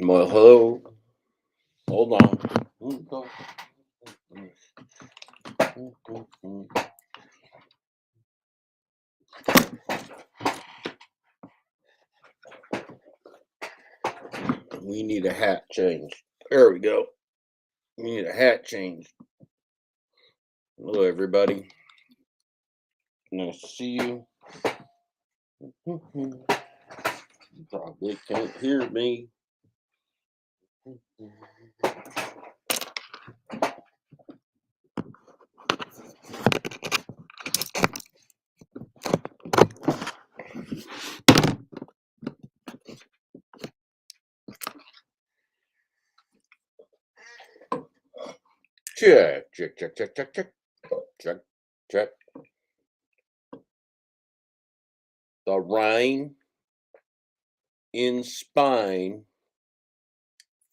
Well, hello. Hold on. We need a hat change. There we go. We need a hat change. Hello, everybody. Nice to see you. Probably can't hear me. Check. The rain in Spain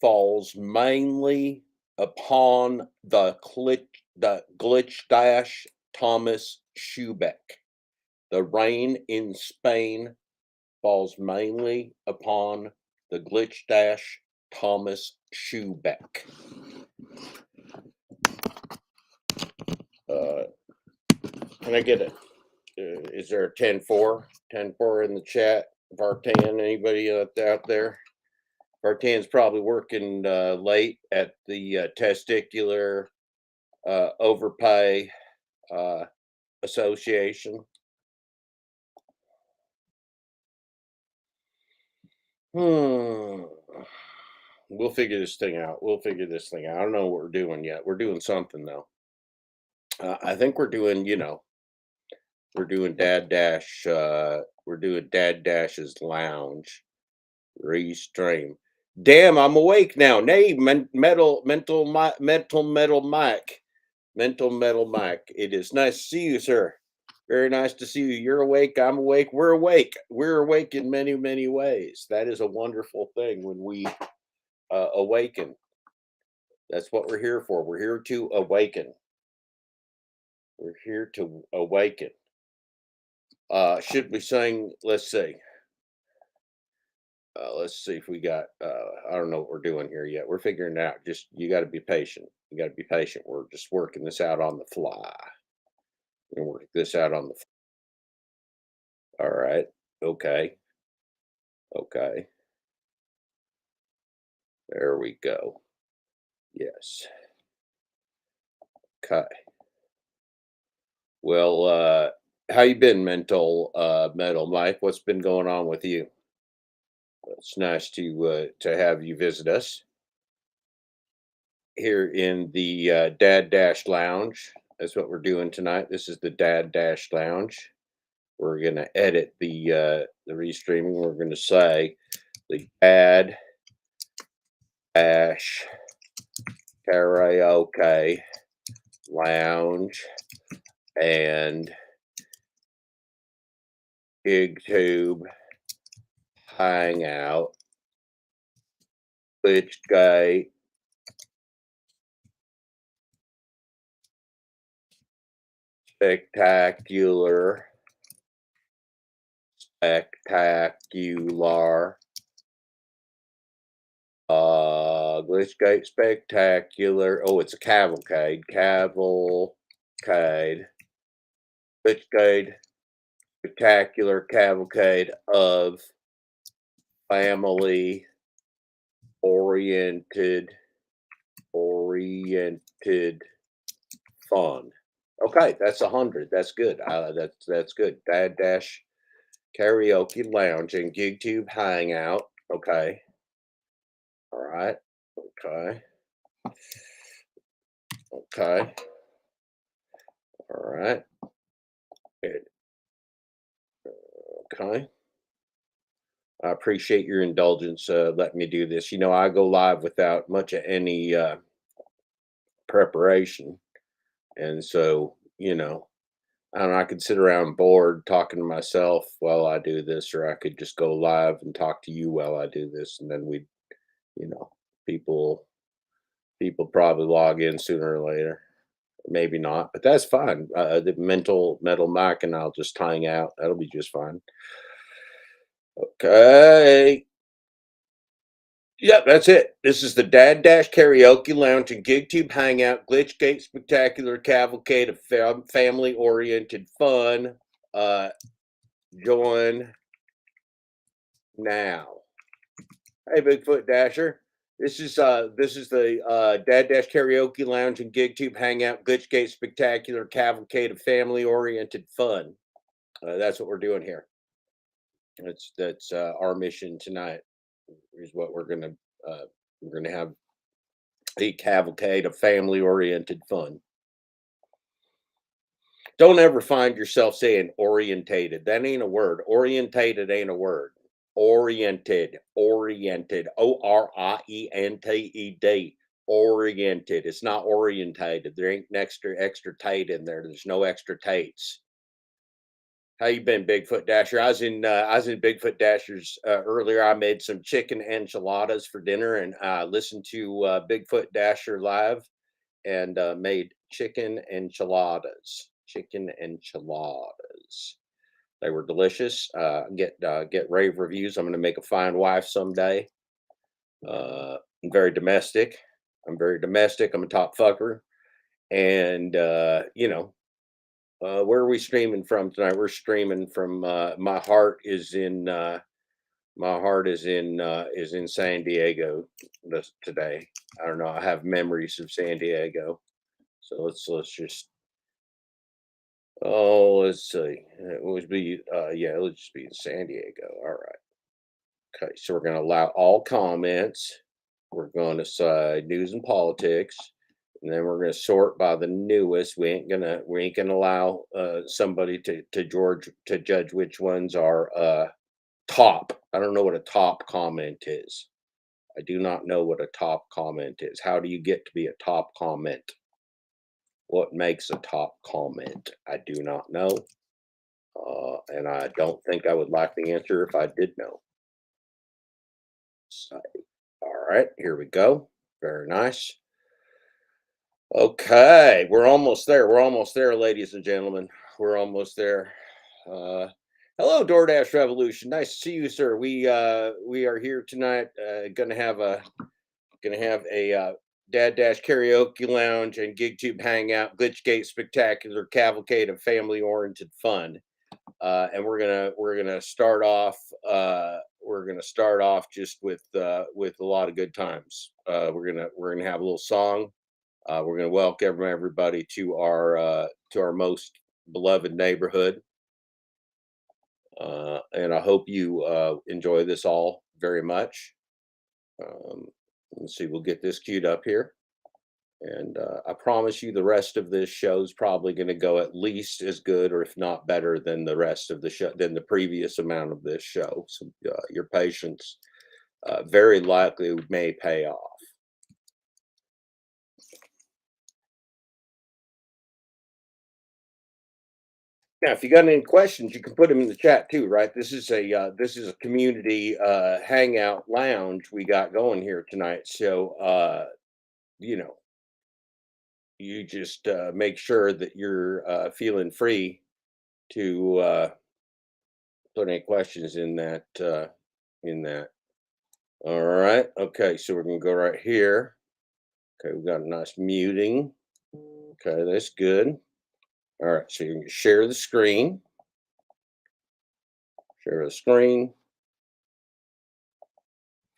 falls mainly upon the glitch dash Thomas Schubeck. The rain in Spain falls mainly upon the glitch dash Thomas Schubeck. Can I get it? Is there a 10-4? 10-4 in the chat? Vartan, anybody out there? Vartan's probably working late at the Testicular Overpay Association. We'll figure this thing out. I don't know what we're doing yet. We're doing something though. I think we're doing, we're doing Dad Dash's Lounge restream. Damn, I'm awake now. Nay, mental Mike. It is nice to see you, sir. Very nice to see you. You're awake. I'm awake. We're awake. We're awake in many, many ways. That is a wonderful thing when we awaken. That's what we're here for. We're here to awaken. We're here to awaken. Should we sing? Let's see. Let's see if we got. I don't know what we're doing here yet. We're figuring it out. Just you got to be patient. We're just working this out on the fly. We're working this out on the. All right. Okay. There we go. Yes. Okay. Well, how you been, metal Mike? What's been going on with you? It's nice to have you visit us here in the Dad Dash Lounge. That's what we're doing tonight. This is the Dad Dash Lounge. We're gonna edit the restreaming. We're gonna say the Dad Dash Karaoke Lounge and GigTube Hangout Glitchgate Spectacular Glitchgate Spectacular. Oh, it's a cavalcade. Glitchgate Spectacular Cavalcade of family oriented fun. Okay, that's 100. That's good. That's good. Dad Dash Karaoke Lounge and GigTube Hangout. Okay. All right. Okay. All right. Good. Okay. I appreciate your indulgence. Letting me do this. I go live without much of any preparation, and so I don't know. I could sit around bored talking to myself while I do this, or I could just go live and talk to you while I do this, and then you know, people probably log in sooner or later. Maybe not, but that's fine. The metal mic, and I'll just hang out. That'll be just fine. Okay. Yep, that's it. This is the Dad Dash Karaoke Lounge and GigTube Hangout, Glitchgate Spectacular Cavalcade of family-oriented fun. Uh, join now. Hey, Bigfoot Dasher. This is the Dad Dash Karaoke Lounge and GigTube Hangout, Glitchgate Spectacular Cavalcade of family-oriented fun. That's what we're doing here. That's our mission tonight. Is what we're gonna have a cavalcade of family oriented fun. Don't ever find yourself saying orientated. That ain't a word. Orientated ain't a word. Oriented, oriented, oriented, oriented. It's not orientated. There ain't an extra tate in there. There's no extra tates. How you been, Bigfoot Dasher? I was in Bigfoot Dasher's earlier. I made some chicken enchiladas for dinner, and I listened to Bigfoot Dasher live and made chicken enchiladas. Chicken enchiladas. They were delicious. Get rave reviews. I'm going to make a fine wife someday. I'm very domestic. I'm very domestic. I'm a top fucker, and where are we streaming from tonight? We're streaming from. My heart is in San Diego today. I don't know. I have memories of San Diego. So let's just let's see. It would be yeah, let's just be in San Diego. All right. Okay, so we're gonna allow all comments. We're gonna say news and politics, and then we're gonna sort by the newest. We ain't gonna allow somebody to judge which ones are top. I don't know what a top comment is. I do not know what a top comment is. How do you get to be a top comment? What makes a top comment? I do not know. And I don't think I would like the answer if I did know. So, all right, here we go. Very nice. Okay, we're almost there. We're almost there, ladies and gentlemen. We're almost there. Uh, hello, DoorDash Revolution. Nice to see you, sir. We are here tonight. Gonna have a Dad Dash Karaoke Lounge and GigTube Hangout, Glitchgate Spectacular Cavalcade of family oriented fun. And we're gonna start off. We're gonna start off just with a lot of good times. We're gonna have a little song. We're gonna welcome everybody to our most beloved neighborhood. And I hope you enjoy this all very much. Um, let's see. We'll get this queued up here. And I promise you, the rest of this show is probably going to go at least as good, or if not better, than the rest of the show, than the previous amount of this show. So your patience very likely may pay off. Now, if you got any questions, you can put them in the chat too, right? This is a community hangout lounge we got going here tonight. So you know, you just make sure that you're feeling free to put any questions in that. In that. All right. Okay. So we're gonna go right here. Okay, we got a nice muting. Okay, that's good. All right. So you can share the screen. Share the screen.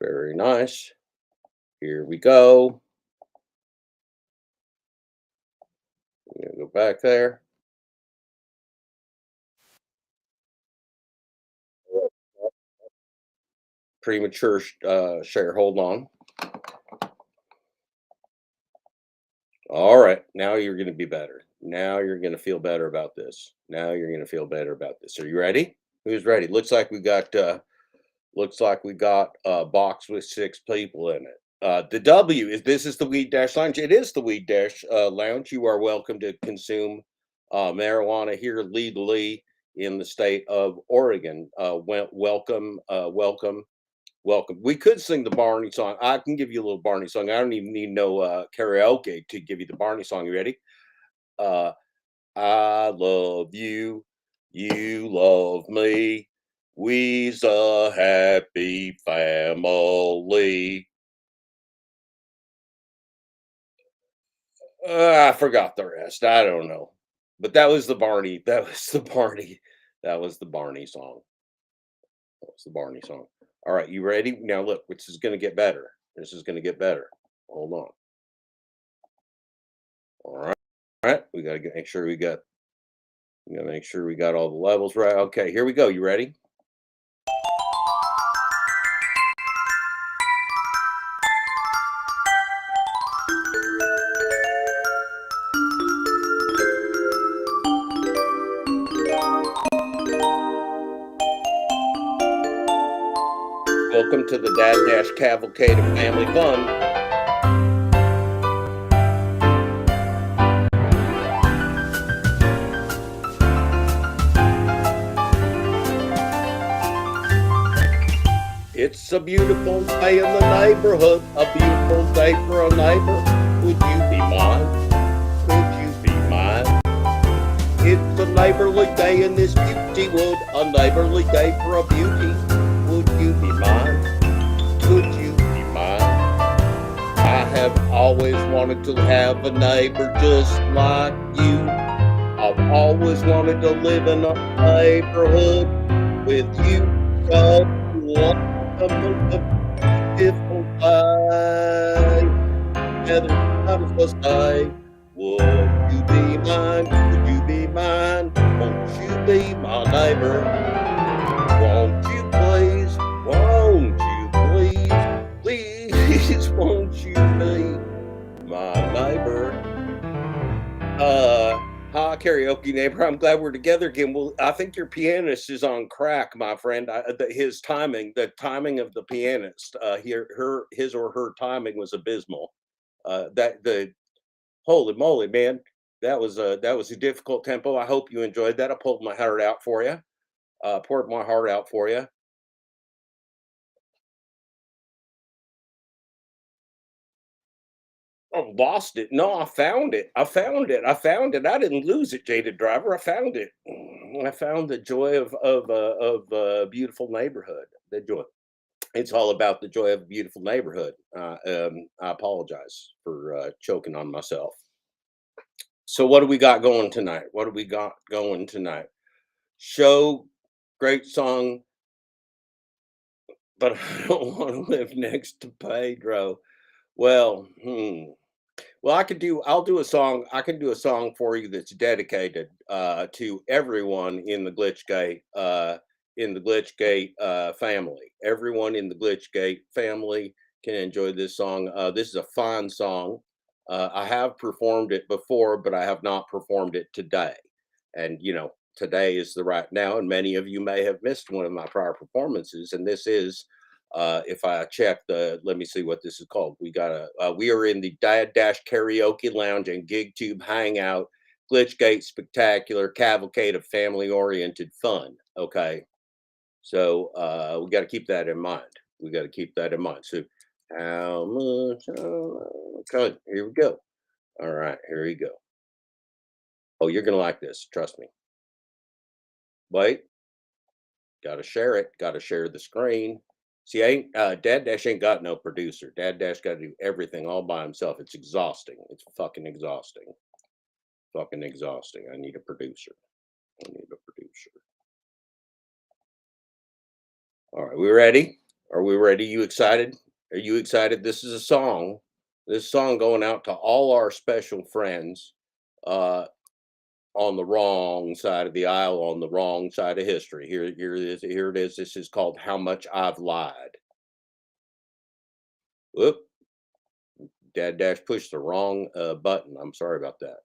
Very nice. Here we go. I'm gonna go back there. Premature share. Hold on. All right. Now you're going to be better. Now you're going to feel better about this. Now you're going to feel better about this. Are you ready? Who's ready? Looks like we got a box with 6 people in it. The W is this is the Weed Dash Lounge. It is the Weed Dash Lounge. You are welcome to consume marijuana here legally in the state of Oregon. Welcome. Welcome. We could sing the Barney song. I can give you a little Barney song. I don't even need no karaoke to give you the Barney song. You ready? Uh, I love you. You love me. We's a happy family. I forgot the rest. I don't know. But that was the Barney. That was the Barney. That was the Barney song. That was the Barney song. All right, you ready? Now look, this is gonna get better. This is gonna get better. Hold on. All right. All right. Make sure we got all the levels right. Okay, here we go. You ready? Welcome to the Dad Dash Cavalcade of Family Fun. It's a beautiful day in the neighborhood, a beautiful day for a neighbor. Would you be mine? Would you be mine? It's a neighborly day in this beauty wood, a neighborly day for a beauty. Would you be mine? Could you be mine? I have always wanted to have a neighbor just like you. I've always wanted to live in a neighborhood with you. So a beautiful day, together I say, would you be mine? Would you be mine? Won't you be my neighbor? Won't you please? Won't you please? Please, won't you be my neighbor? Hi, karaoke neighbor. I'm glad we're together again. Well, I think your pianist is on crack, my friend. The timing of the pianist, his or her timing was abysmal. Holy moly, man, that was a difficult tempo. I hope you enjoyed that. I pulled my heart out for you. Poured my heart out for you. Oh, lost it. No, I found it. I found it. I found it. I didn't lose it, jaded driver. I found it. I found the joy of a beautiful neighborhood. The joy. It's all about the joy of a beautiful neighborhood. I apologize for choking on myself. So, what do we got going tonight? What do we got going tonight? Show, great song, but I don't want to live next to Pedro. Well, Well, I'll do a song. I can do a song for you that's dedicated to everyone in the Glitchgate family. Everyone in the Glitchgate family can enjoy this song. This is a fine song. I have performed it before, but I have not performed it today. And today is the right now, and many of you may have missed one of my prior performances. And this is if I check let me see what this is called. We are in the Dad Dash Karaoke Lounge and GigTube Hangout, Glitchgate Spectacular Cavalcade of Family Oriented Fun. Okay. So we got to keep that in mind. We got to keep that in mind. So how much? Okay, here we go. All right, here we go. Oh, you're going to like this. Trust me. Wait, got to share it. Got to share the screen. See, Dad Dash ain't got no producer. Dad Dash got to do everything all by himself. It's exhausting. It's fucking exhausting. Fucking exhausting. I need a producer. I need a producer. All right, we ready? Are we ready? You excited? Are you excited? This is a song. This song going out to all our special friends on the wrong side of the aisle, on the wrong side of history. Here it is. This is called "How Much I've Lied." Whoop! Dad Dash pushed the wrong button. I'm sorry about that.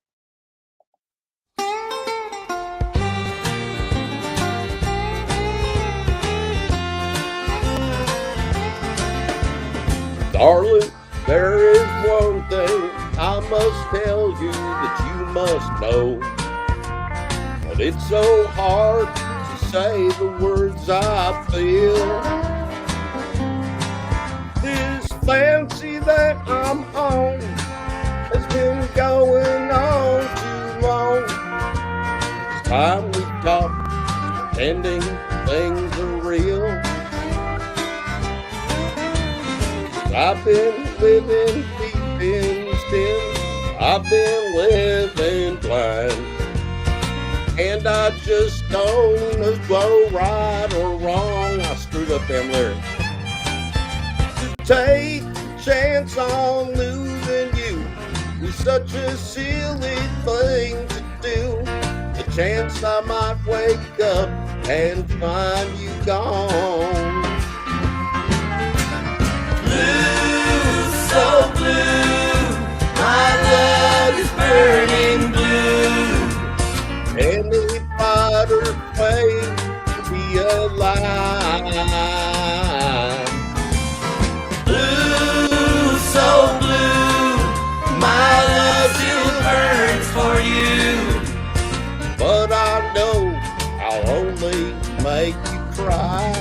Darling, there is one thing I must tell you that you must know. But it's so hard to say the words I feel. This fancy that I'm on has been going on too long. It's time we stop pretending things are real. I've been living deep in sin. I've been living blind, and I just don't know go right or wrong. I screwed up them lyrics. Take a chance on losing you was such a silly thing to do. The chance I might wake up and find you gone. Blue, so blue, my love is burning blue. Any brighter way to be alive. Blue, so blue, my love still burns for you. But I know I'll only make you cry.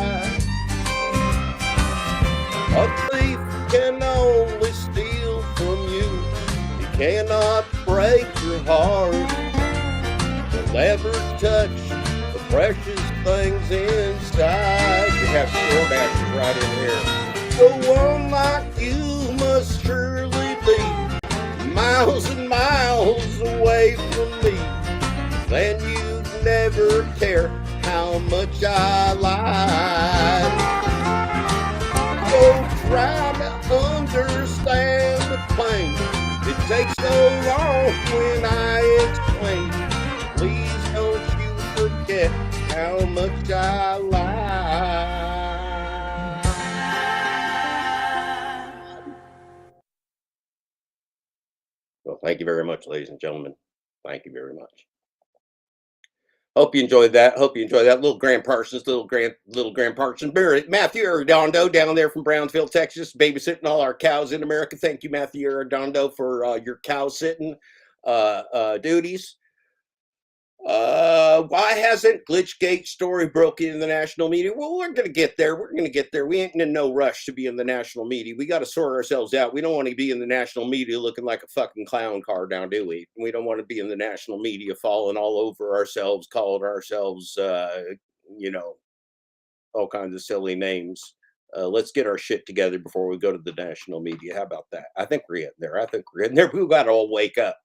A thief can only steal from you. He cannot break your heart. He'll never touch the precious things inside. You have short ashes right in here. The one like you must surely be miles and miles away from me. Then you'd never care how much I lied. So try to understand the pain. It takes so long when I explain. Please don't you forget how much I lied. Well, thank you very much, ladies and gentlemen. Thank you very much. Hope you enjoyed that. Hope you enjoyed that. Little Grant Parsons, little Grant Parsons. Matthew Arredondo down there from Brownsville, Texas, babysitting all our cows in America. Thank you, Matthew Arredondo, for your cow sitting duties. Why hasn't Glitchgate story broken in the national media? Well, we're going to get there. We're going to get there. We ain't in no rush to be in the national media. We got to sort ourselves out. We don't want to be in the national media looking like a fucking clown car now, do we? We don't want to be in the national media falling all over ourselves, calling ourselves, all kinds of silly names. Let's get our shit together before we go to the national media. How about that? I think we're getting there. We got to all wake up.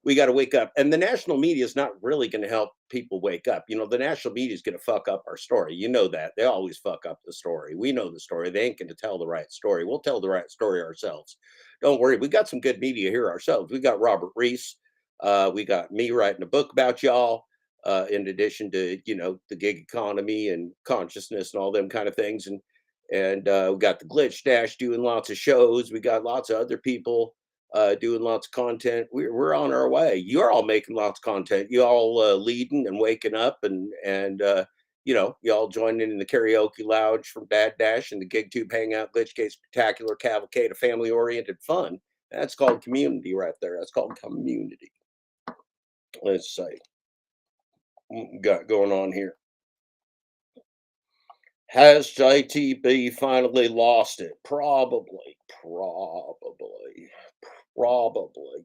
We got to wake up. And the national media is not really going to help people wake up. The national media is going to fuck up our story. You know that. They always fuck up the story. We know the story. They ain't going to tell the right story. We'll tell the right story ourselves. Don't worry. We got some good media here ourselves. We got Robert Reese. We got me writing a book about y'all, in addition to, the gig economy and consciousness and all them kind of things. And we got the Glitch Dash doing lots of shows. We got lots of other people doing lots of content. We're on our way. You're all making lots of content. You all leading and waking up, and y'all joining in the karaoke lounge from Dad Dash and the GigTube Hangout, Glitchgate Spectacular Cavalcade of family-oriented fun. That's called community right there. That's called community. Let's see what we got going on here. Has JTB finally lost it? Probably.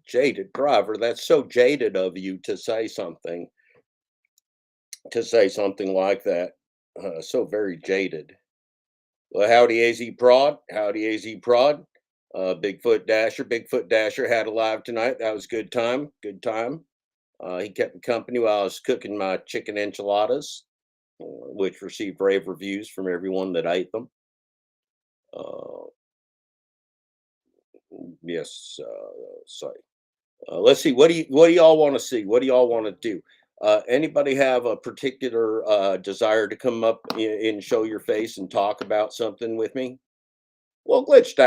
Jaded driver. That's so jaded of you to say something like that. So very jaded. Well, howdy AZ Prod. Bigfoot Dasher had a live tonight. That was good time. He kept me company while I was cooking my chicken enchiladas, which received rave reviews from everyone that ate them. Yes. Let's see. What do y'all want to see? What do y'all want to do? Anybody have a particular desire to come up and show your face and talk about something with me? Well, Glitch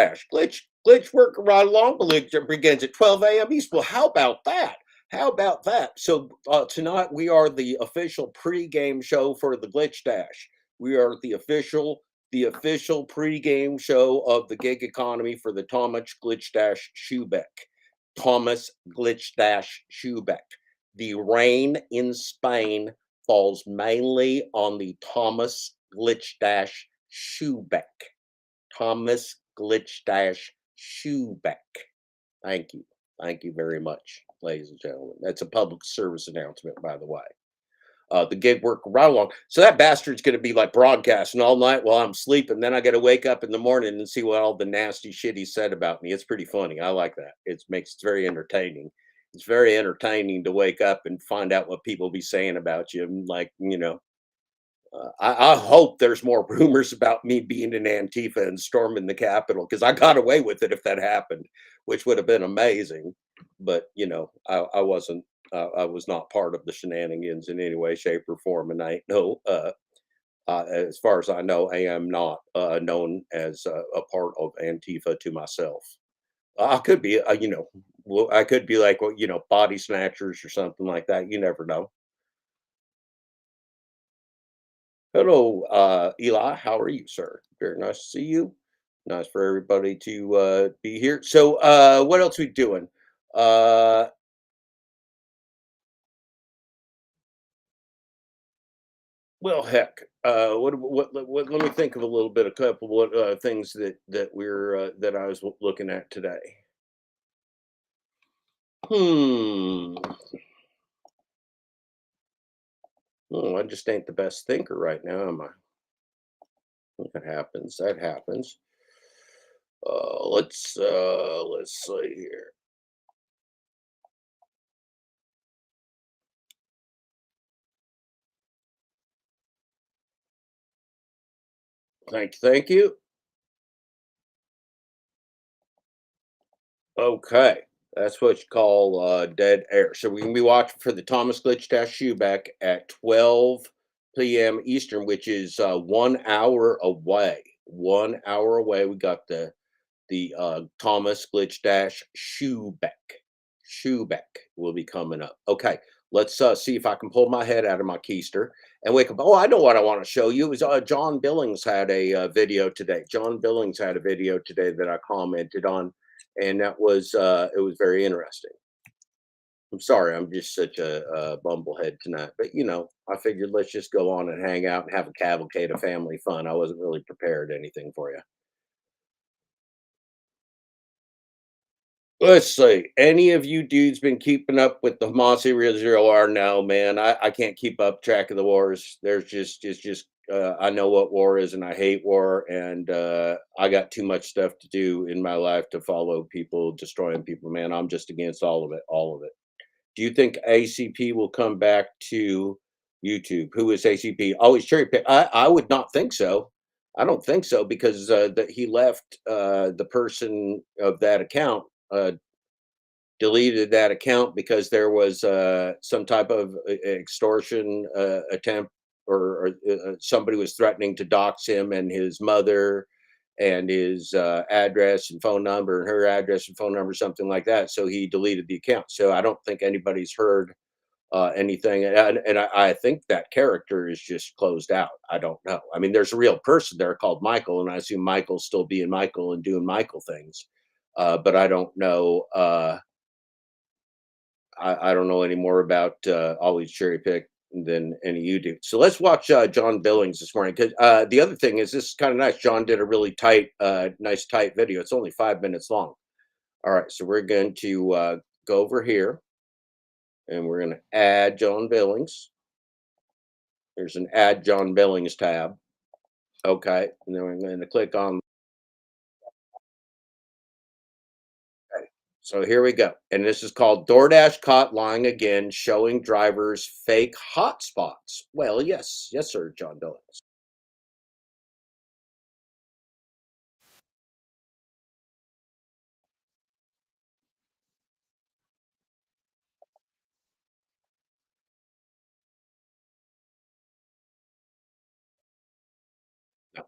working right along. It begins at 12 a.m. East. Well, how about that? So tonight we are the official pregame show for the Glitch Dash. We are the official pregame show of the gig economy for the Thomas Glitch Dash Schubeck. The rain in Spain falls mainly on the Thomas Glitch Dash Schubeck. Thank you. Thank you very much, ladies and gentlemen. That's a public service announcement, by the way. The gig work right along. So that bastard's going to be like broadcasting all night while I'm sleeping. Then I got to wake up in the morning and see what all the nasty shit he said about me. It's pretty funny. I like that. It's very entertaining. It's very entertaining to wake up and find out what people be saying about you. And like, I hope there's more rumors about me being in Antifa and storming the Capitol because I got away with it if that happened, which would have been amazing. But I wasn't. I was not part of the shenanigans in any way, shape, or form, and I ain't no. As far as I know, I am not known as a part of Antifa to myself. I could be, well, I could be like, well, body snatchers or something like that. You never know. Hello, Eli. How are you, sir? Very nice to see you. Nice for everybody to be here. So, what else we doing? Uh, well, heck. Let me think of a little bit, a couple what things that I was looking at today. Hmm. Oh, I just ain't the best thinker right now, am I? That happens. That happens. Let's see here. Thank you. Okay, that's what you call dead air. So we're gonna be watching for the Thomas Glitch Dash Shoeback at 12 p.m. Eastern, which is 1 hour away. 1 hour away. We got the Thomas Glitch Dash Shoeback. Shoeback will be coming up. Okay, let's see if I can pull my head out of my keister and wake up. Oh, I know what I want to show you. It was John Billings had a video today. John Billings had a video today that I commented on, and that was it was very interesting. I'm sorry, I'm just such a bumblehead tonight, but I figured let's just go on and hang out and have a cavalcade of family fun. I wasn't really prepared anything for you. Let's see. Any of you dudes been keeping up with the Mossy Real Zero R? No, man. I can't keep up track of the wars. There's just it's just I know what war is and I hate war and I got too much stuff to do in my life to follow people destroying people, man. I'm just against all of it, all of it. Do you think ACP will come back to YouTube? Who is ACP? Always cherry pick. I would not think so. I don't think so because that he left the person of that account deleted that account because there was some type of extortion attempt or somebody was threatening to dox him and his mother and his address and phone number and her address and phone number, something like that. So he deleted the account. So I don't think anybody's heard anything. And I think that character is just closed out. I don't know. I mean, there's a real person there called Michael, and I assume Michael's still being Michael and doing Michael things. But I don't know. I don't know any more about always cherry pick than any of you do. So let's watch John Billings this morning. Because the other thing is, this is kind of nice. John did a really tight, nice tight video. It's only 5 minutes long. All right, so we're going to go over here, and we're going to add John Billings. There's an Add John Billings tab. Okay, and then we're going to click on. Okay, so here we go. And this is called DoorDash caught lying again, showing drivers fake hotspots. Well, yes, yes, sir, John Billings. No.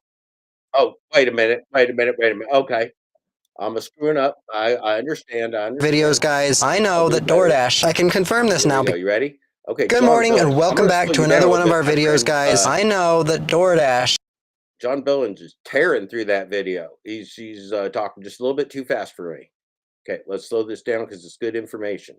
Oh, wait a minute. Wait a minute. Wait a minute. Okay. I'm a screwing up. I understand. I Videos, understand. guys. I I'll know do that better. DoorDash. I can confirm this Here now. we go. You ready? Okay. Good John morning Billings. and I'm welcome gonna back slow to you down another a one little of bit, our my videos, friend. guys. I know that DoorDash. John Billings is tearing through that video. He's talking just a little bit too fast for me. Okay, let's slow this down because it's good information.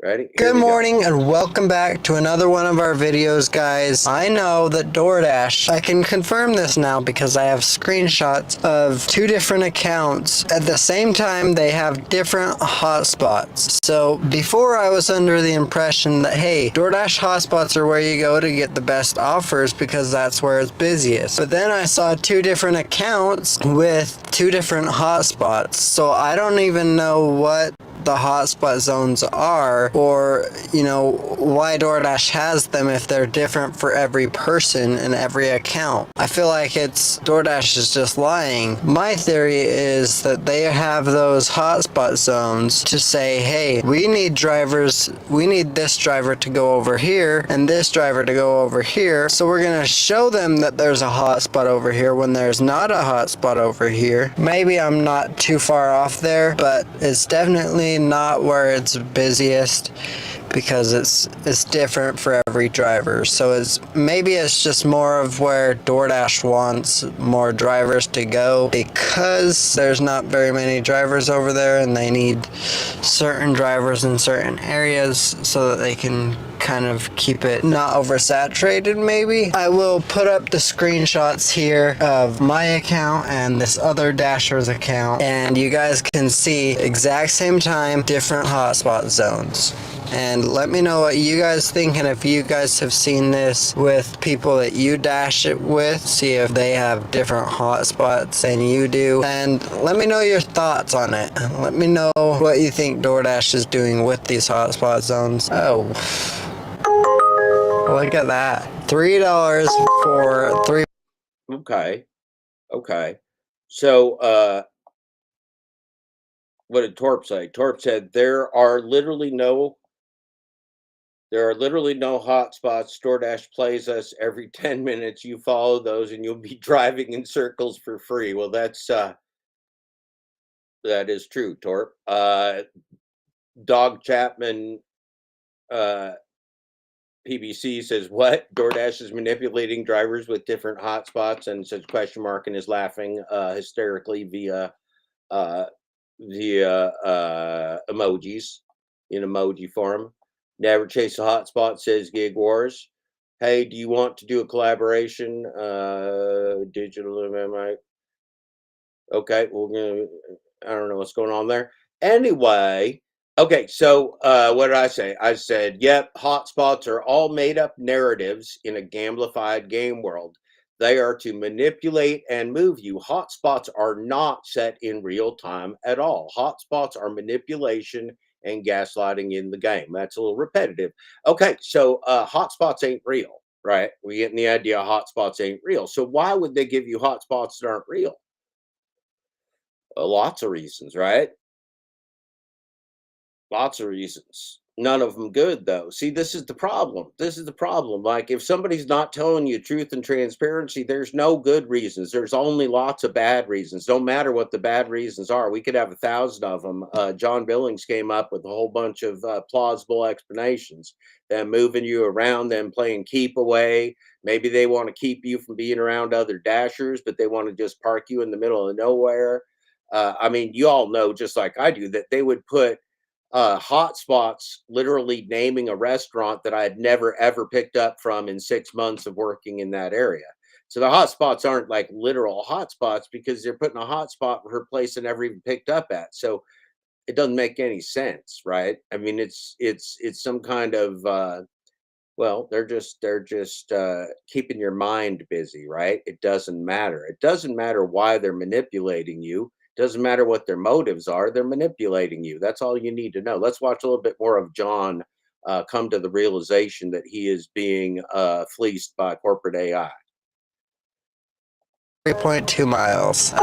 Ready? Here Good we go. morning and welcome back to another one of our videos, guys. I know that DoorDash, I can confirm this now because I have screenshots of two different accounts. At the same time, they have different hotspots. So before I was under the impression that, hey, DoorDash hotspots are where you go to get the best offers because that's where it's busiest. But then I saw two different accounts with two different hotspots. So I don't even know what the hotspot zones are, or, you know, why DoorDash has them if they're different for every person and every account. I feel like DoorDash is just lying. My theory is that they have those hotspot zones to say, hey, we need this driver to go over here and this driver to go over here, so we're gonna show them that there's a hotspot over here when there's not a hotspot over here. Maybe I'm not too far off there, but it's definitely not where it's busiest, because it's different for every driver. So maybe it's just more of where DoorDash wants more drivers to go, because there's not very many drivers over there and they need certain drivers in certain areas so that they can kind of keep it not oversaturated. Maybe I will put up the screenshots here of my account and this other Dasher's account, and you guys can see exact same time, different hotspot zones. And let me know what you guys think, and if you guys have seen this with people that you dash it with, see if they have different hotspots than you do, and let me know your thoughts on it. Let me know what you think DoorDash is doing with these hotspot zones. Oh, look at that. $3 for 3. Okay. So, what did Torp say? Torp said there are literally no hotspots. DoorDash plays us every 10 minutes. You follow those and you'll be driving in circles for free. Well, that is true, Torp. Dog Chapman PBC says, what? DoorDash is manipulating drivers with different hotspots, and says question mark and is laughing hysterically via emojis in emoji form. Never chase a hotspot, says Gig Wars. Hey, do you want to do a collaboration? Digital, am I? Okay, I don't know what's going on there. Anyway, okay, so what did I say? I said, yep, hotspots are all made up narratives in a gamified game world. They are to manipulate and move you. Hotspots are not set in real time at all. Hotspots are manipulation and gaslighting in the game. That's a little repetitive. Okay, so hotspots ain't real, right? We're getting the idea hotspots ain't real. So why would they give you hotspots that aren't real? Lots of reasons, right? Lots of reasons. None of them good, though. See, this is the problem. Like, if somebody's not telling you truth and transparency, there's no good reasons. There's only lots of bad reasons. Don't matter what the bad reasons are. We could have 1,000 of them. John Billings came up with a whole bunch of plausible explanations. Them moving you around, them playing keep away. Maybe they want to keep you from being around other dashers, but they want to just park you in the middle of nowhere. I mean, you all know, just like I do, that they would put hotspots, literally naming a restaurant that I had never ever picked up from in 6 months of working in that area. So the hotspots aren't like literal hotspots, because they're putting a hotspot for her place I never even picked up at. So it doesn't make any sense, right? I mean, it's some kind of well, they're just keeping your mind busy, right? It doesn't matter. It doesn't matter why they're manipulating you. Doesn't matter what their motives are. They're manipulating you. That's all you need to know. Let's watch a little bit more of John come to the realization that he is being fleeced by corporate AI. 3.2 miles.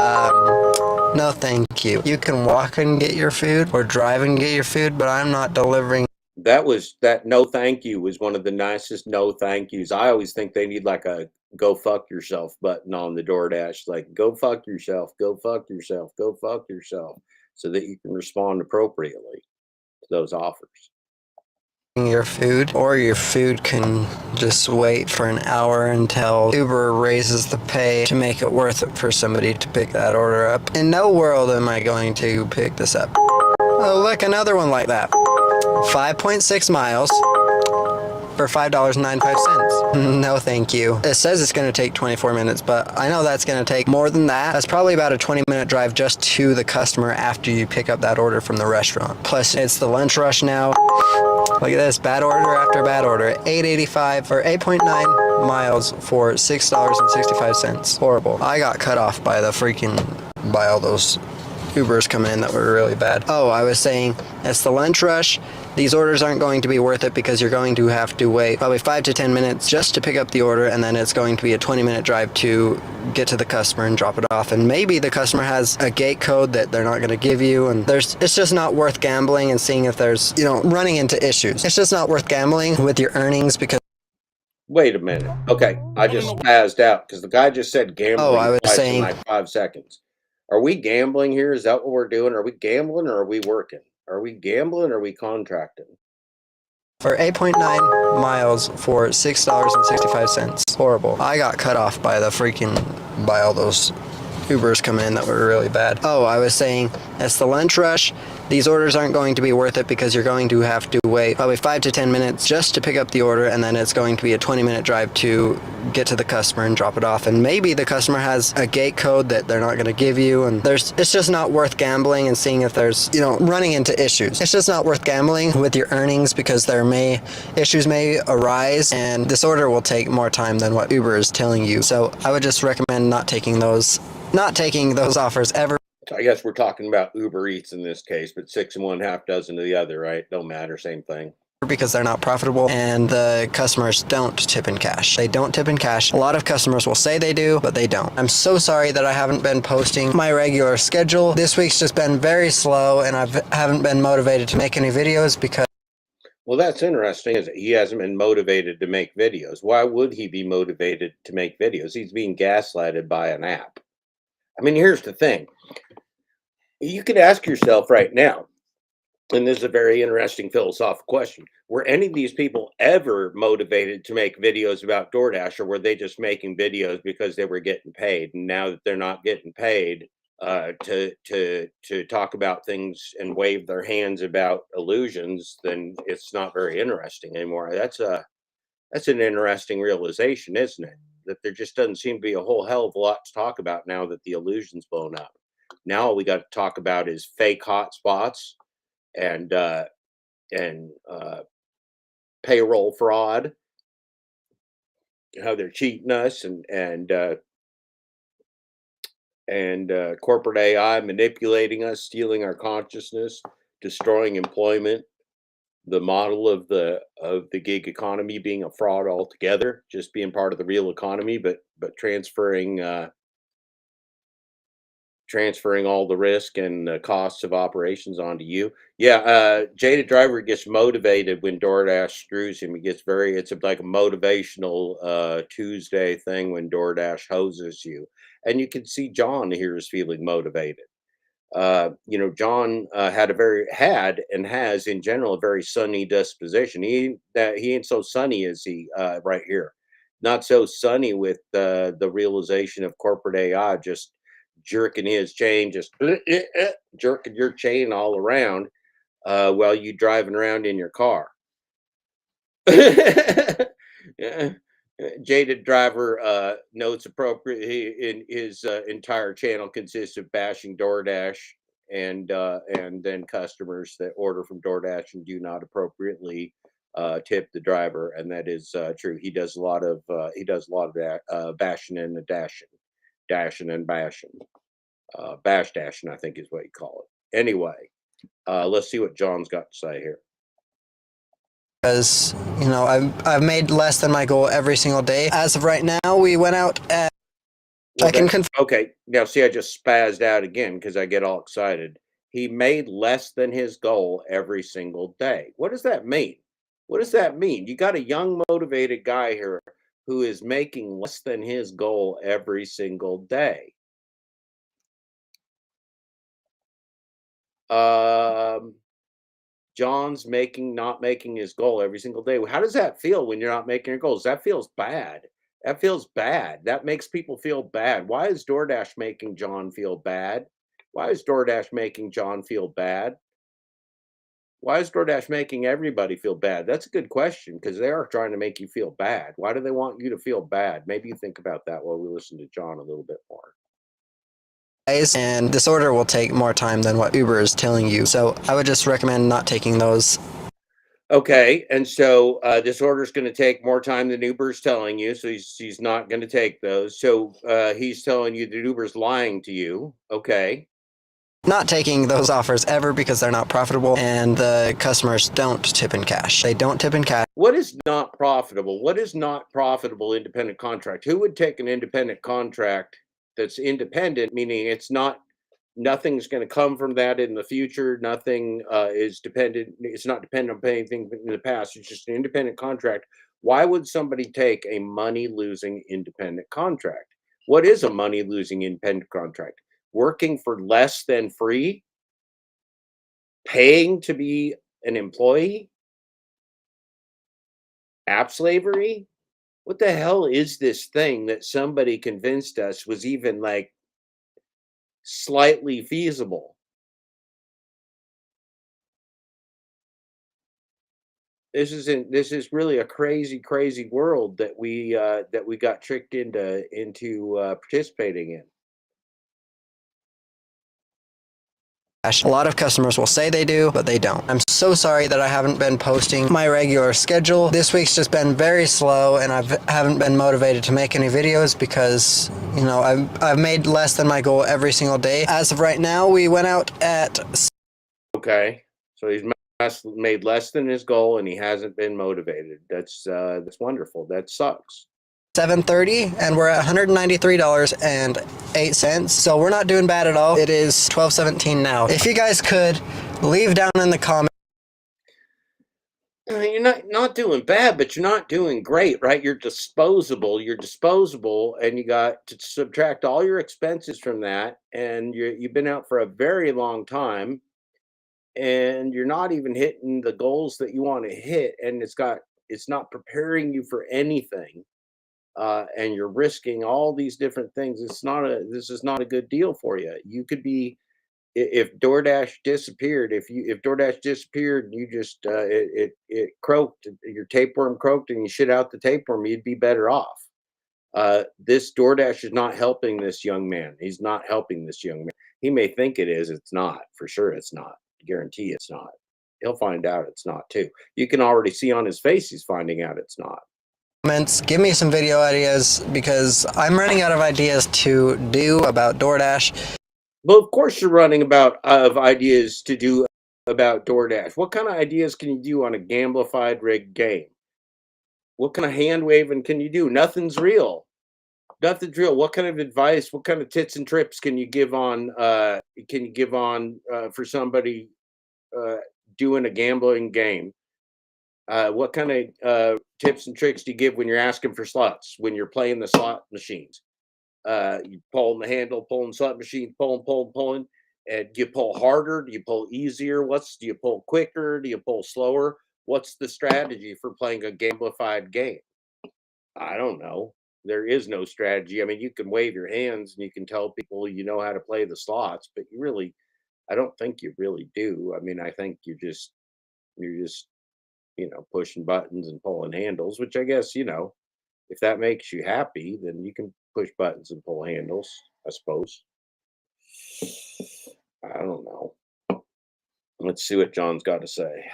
No, thank you. You can walk and get your food or drive and get your food, but I'm not delivering. That no thank you was one of the nicest no thank yous. I always think they need like a go fuck yourself button on the DoorDash, like go fuck yourself, go fuck yourself, go fuck yourself, so that you can respond appropriately to those offers. Your food, or your food can just wait for an hour until Uber raises the pay to make it worth it for somebody to pick that order up. In no world am I going to pick this up. Oh, look, another one like that. 5.6 miles for $5.95. No, thank you. It says it's going to take 24 minutes, but I know that's going to take more than that. That's probably about a 20-minute drive just to the customer after you pick up that order from the restaurant. Plus, it's the lunch rush now. Look at this, bad order after bad order. $8.85 or 8.9 miles for $6.65. Horrible. I got cut off by all those Ubers come in that were really bad. Oh, I was saying, it's the lunch rush. These orders aren't going to be worth it because you're going to have to wait probably 5 to 10 minutes just to pick up the order, and then it's going to be a 20-minute drive to get to the customer and drop it off. And maybe the customer has a gate code that they're not going to give you, and it's just not worth gambling and seeing if there's, running into issues. It's just not worth gambling with your earnings because... Wait a minute. Okay, I just spazzed out because the guy just said gambling I was twice saying... in like 5 seconds. Are we gambling here? Is that what we're doing? Are we gambling or are we working? Are we gambling or are we contracting? For 8.9 miles for $6.65. Horrible. I got cut off by all those Ubers coming in that were really bad. Oh, I was saying, it's the lunch rush. These orders aren't going to be worth it because you're going to have to wait probably 5 to 10 minutes just to pick up the order, and then it's going to be a 20-minute drive to get to the customer and drop it off. And maybe the customer has a gate code that they're not going to give you, and it's just not worth gambling and seeing if there's, running into issues. It's just not worth gambling with your earnings because issues may arise, and this order will take more time than what Uber is telling you. So I would just recommend not taking those offers ever. I guess we're talking about Uber Eats in this case, but 6 and 1/2 dozen of the other, right? Don't matter, same thing. Because they're not profitable, and the customers don't tip in cash. They don't tip in cash. A lot of customers will say they do, but they don't. I'm so sorry that I haven't been posting my regular schedule. This week's just been very slow, and I haven't been motivated to make any videos because... Well, that's interesting, is he hasn't been motivated to make videos. Why would he be motivated to make videos? He's being gaslighted by an app. I mean, here's the thing. You could ask yourself right now, and this is a very interesting philosophical question, were any of these people ever motivated to make videos about DoorDash, or were they just making videos because they were getting paid? And now that they're not getting paid to talk about things and wave their hands about illusions, then it's not very interesting anymore. That's an interesting realization, isn't it? That there just doesn't seem to be a whole hell of a lot to talk about now that the illusion's blown up. Now all we got to talk about is fake hotspots and payroll fraud, how they're cheating us, and corporate AI manipulating us, stealing our consciousness, destroying employment, the model of the gig economy being a fraud altogether, just being part of the real economy, but transferring all the risk and the costs of operations onto you. Yeah, Jaded Driver gets motivated when DoorDash screws him. It's like a motivational Tuesday thing when DoorDash hoses you. And you can see John here is feeling motivated. John had and has in general a very sunny disposition. He ain't so sunny as he right here. Not so sunny with the realization of corporate AI just jerking his chain, just jerking your chain all around while you driving around in your car. Yeah. Jaded Driver notes appropriately in his entire channel consists of bashing DoorDash and then customers that order from DoorDash and do not appropriately tip the driver, and that is true. He does a lot of that bashing and dashing and bashing. Bash dashing, I think is what you call it. Anyway, let's see what John's got to say here. Because, I've made less than my goal every single day. As of right now, we went out at... Okay, now see, I just spazzed out again because I get all excited. He made less than his goal every single day. What does that mean? What does that mean? You got a young, motivated guy here who is making less than his goal every single day. John's not making his goal every single day. How does that feel when you're not making your goals? That feels bad. That feels bad. That makes people feel bad. Why is DoorDash making John feel bad? Why is DoorDash making John feel bad? Why is DoorDash making everybody feel bad? That's a good question, because they are trying to make you feel bad. Why do they want you to feel bad? Maybe you think about that while we listen to John a little bit more. And this order will take more time than what Uber is telling you. So I would just recommend not taking those. Okay, and so this order is going to take more time than Uber's telling you, so he's not going to take those. So he's telling you that Uber's lying to you. Okay. not taking those offers ever because they're not profitable, and the customers don't tip in cash. They don't tip in cash. What is not profitable? What is not profitable independent contract? Who would take an independent contract that's independent, meaning it's not, nothing's going to come from that in the future. Nothing is dependent. It's not dependent on anything in the past. It's just an independent contract. Why would somebody take a money losing independent contract? What is a money losing independent contract? Working for less than free, paying to be an employee, app slavery. What the hell is this thing that somebody convinced us was even like slightly feasible? This is really a crazy world that we got tricked into participating in. A lot of customers will say they do, but they don't. I'm so sorry that I haven't been posting my regular schedule. This week's just been very slow, and I haven't been motivated to make any videos because, you know, I've made less than my goal every single day. As of right now, we went out at... Okay, so he's made less than his goal, and he hasn't been motivated. That's wonderful. That sucks. 7:30, and we're at $193.08, so we're not doing bad at all. It is 12:17 now. If you guys could leave down in the comments. You're not doing bad, but you're not doing great, right? You're disposable, and you got to subtract all your expenses from that, and you've been out for a very long time, and you're not even hitting the goals that you want to hit, and it's not preparing you for anything. And you're risking all these different things. This is not a good deal for you. You could be, if DoorDash disappeared, if DoorDash disappeared and you just it croaked, your tapeworm croaked and you shit out the tapeworm, you'd be better off. This DoorDash is not helping this young man. He's not helping this young man. He may think it is. It's not. For sure it's not. Guarantee it's not. He'll find out it's not too. You can already see on his face he's finding out it's not. Give me some video ideas because I'm running out of ideas to do about DoorDash. Well, of course you're running out of ideas to do about DoorDash. What kind of ideas can you do on a gamblified rigged game? What kind of hand waving can you do? Nothing's real. Nothing's real. What kind of advice? What kind of tips and trips can you give on? For somebody doing a gambling game? What kind of tips and tricks do you give when you're asking for slots, when you're playing the slot machines? You pulling the handle, pulling slot machines, pulling. And do you pull harder? Do you pull easier? Do you pull quicker? Do you pull slower? What's the strategy for playing a gamblified game? I don't know. There is no strategy. I mean, you can wave your hands and you can tell people you know how to play the slots, but I don't think you really do. I mean, I think you're just pushing buttons and pulling handles, which I guess, if that makes you happy, then you can push buttons and pull handles, I suppose. I don't know. Let's see what John's got to say.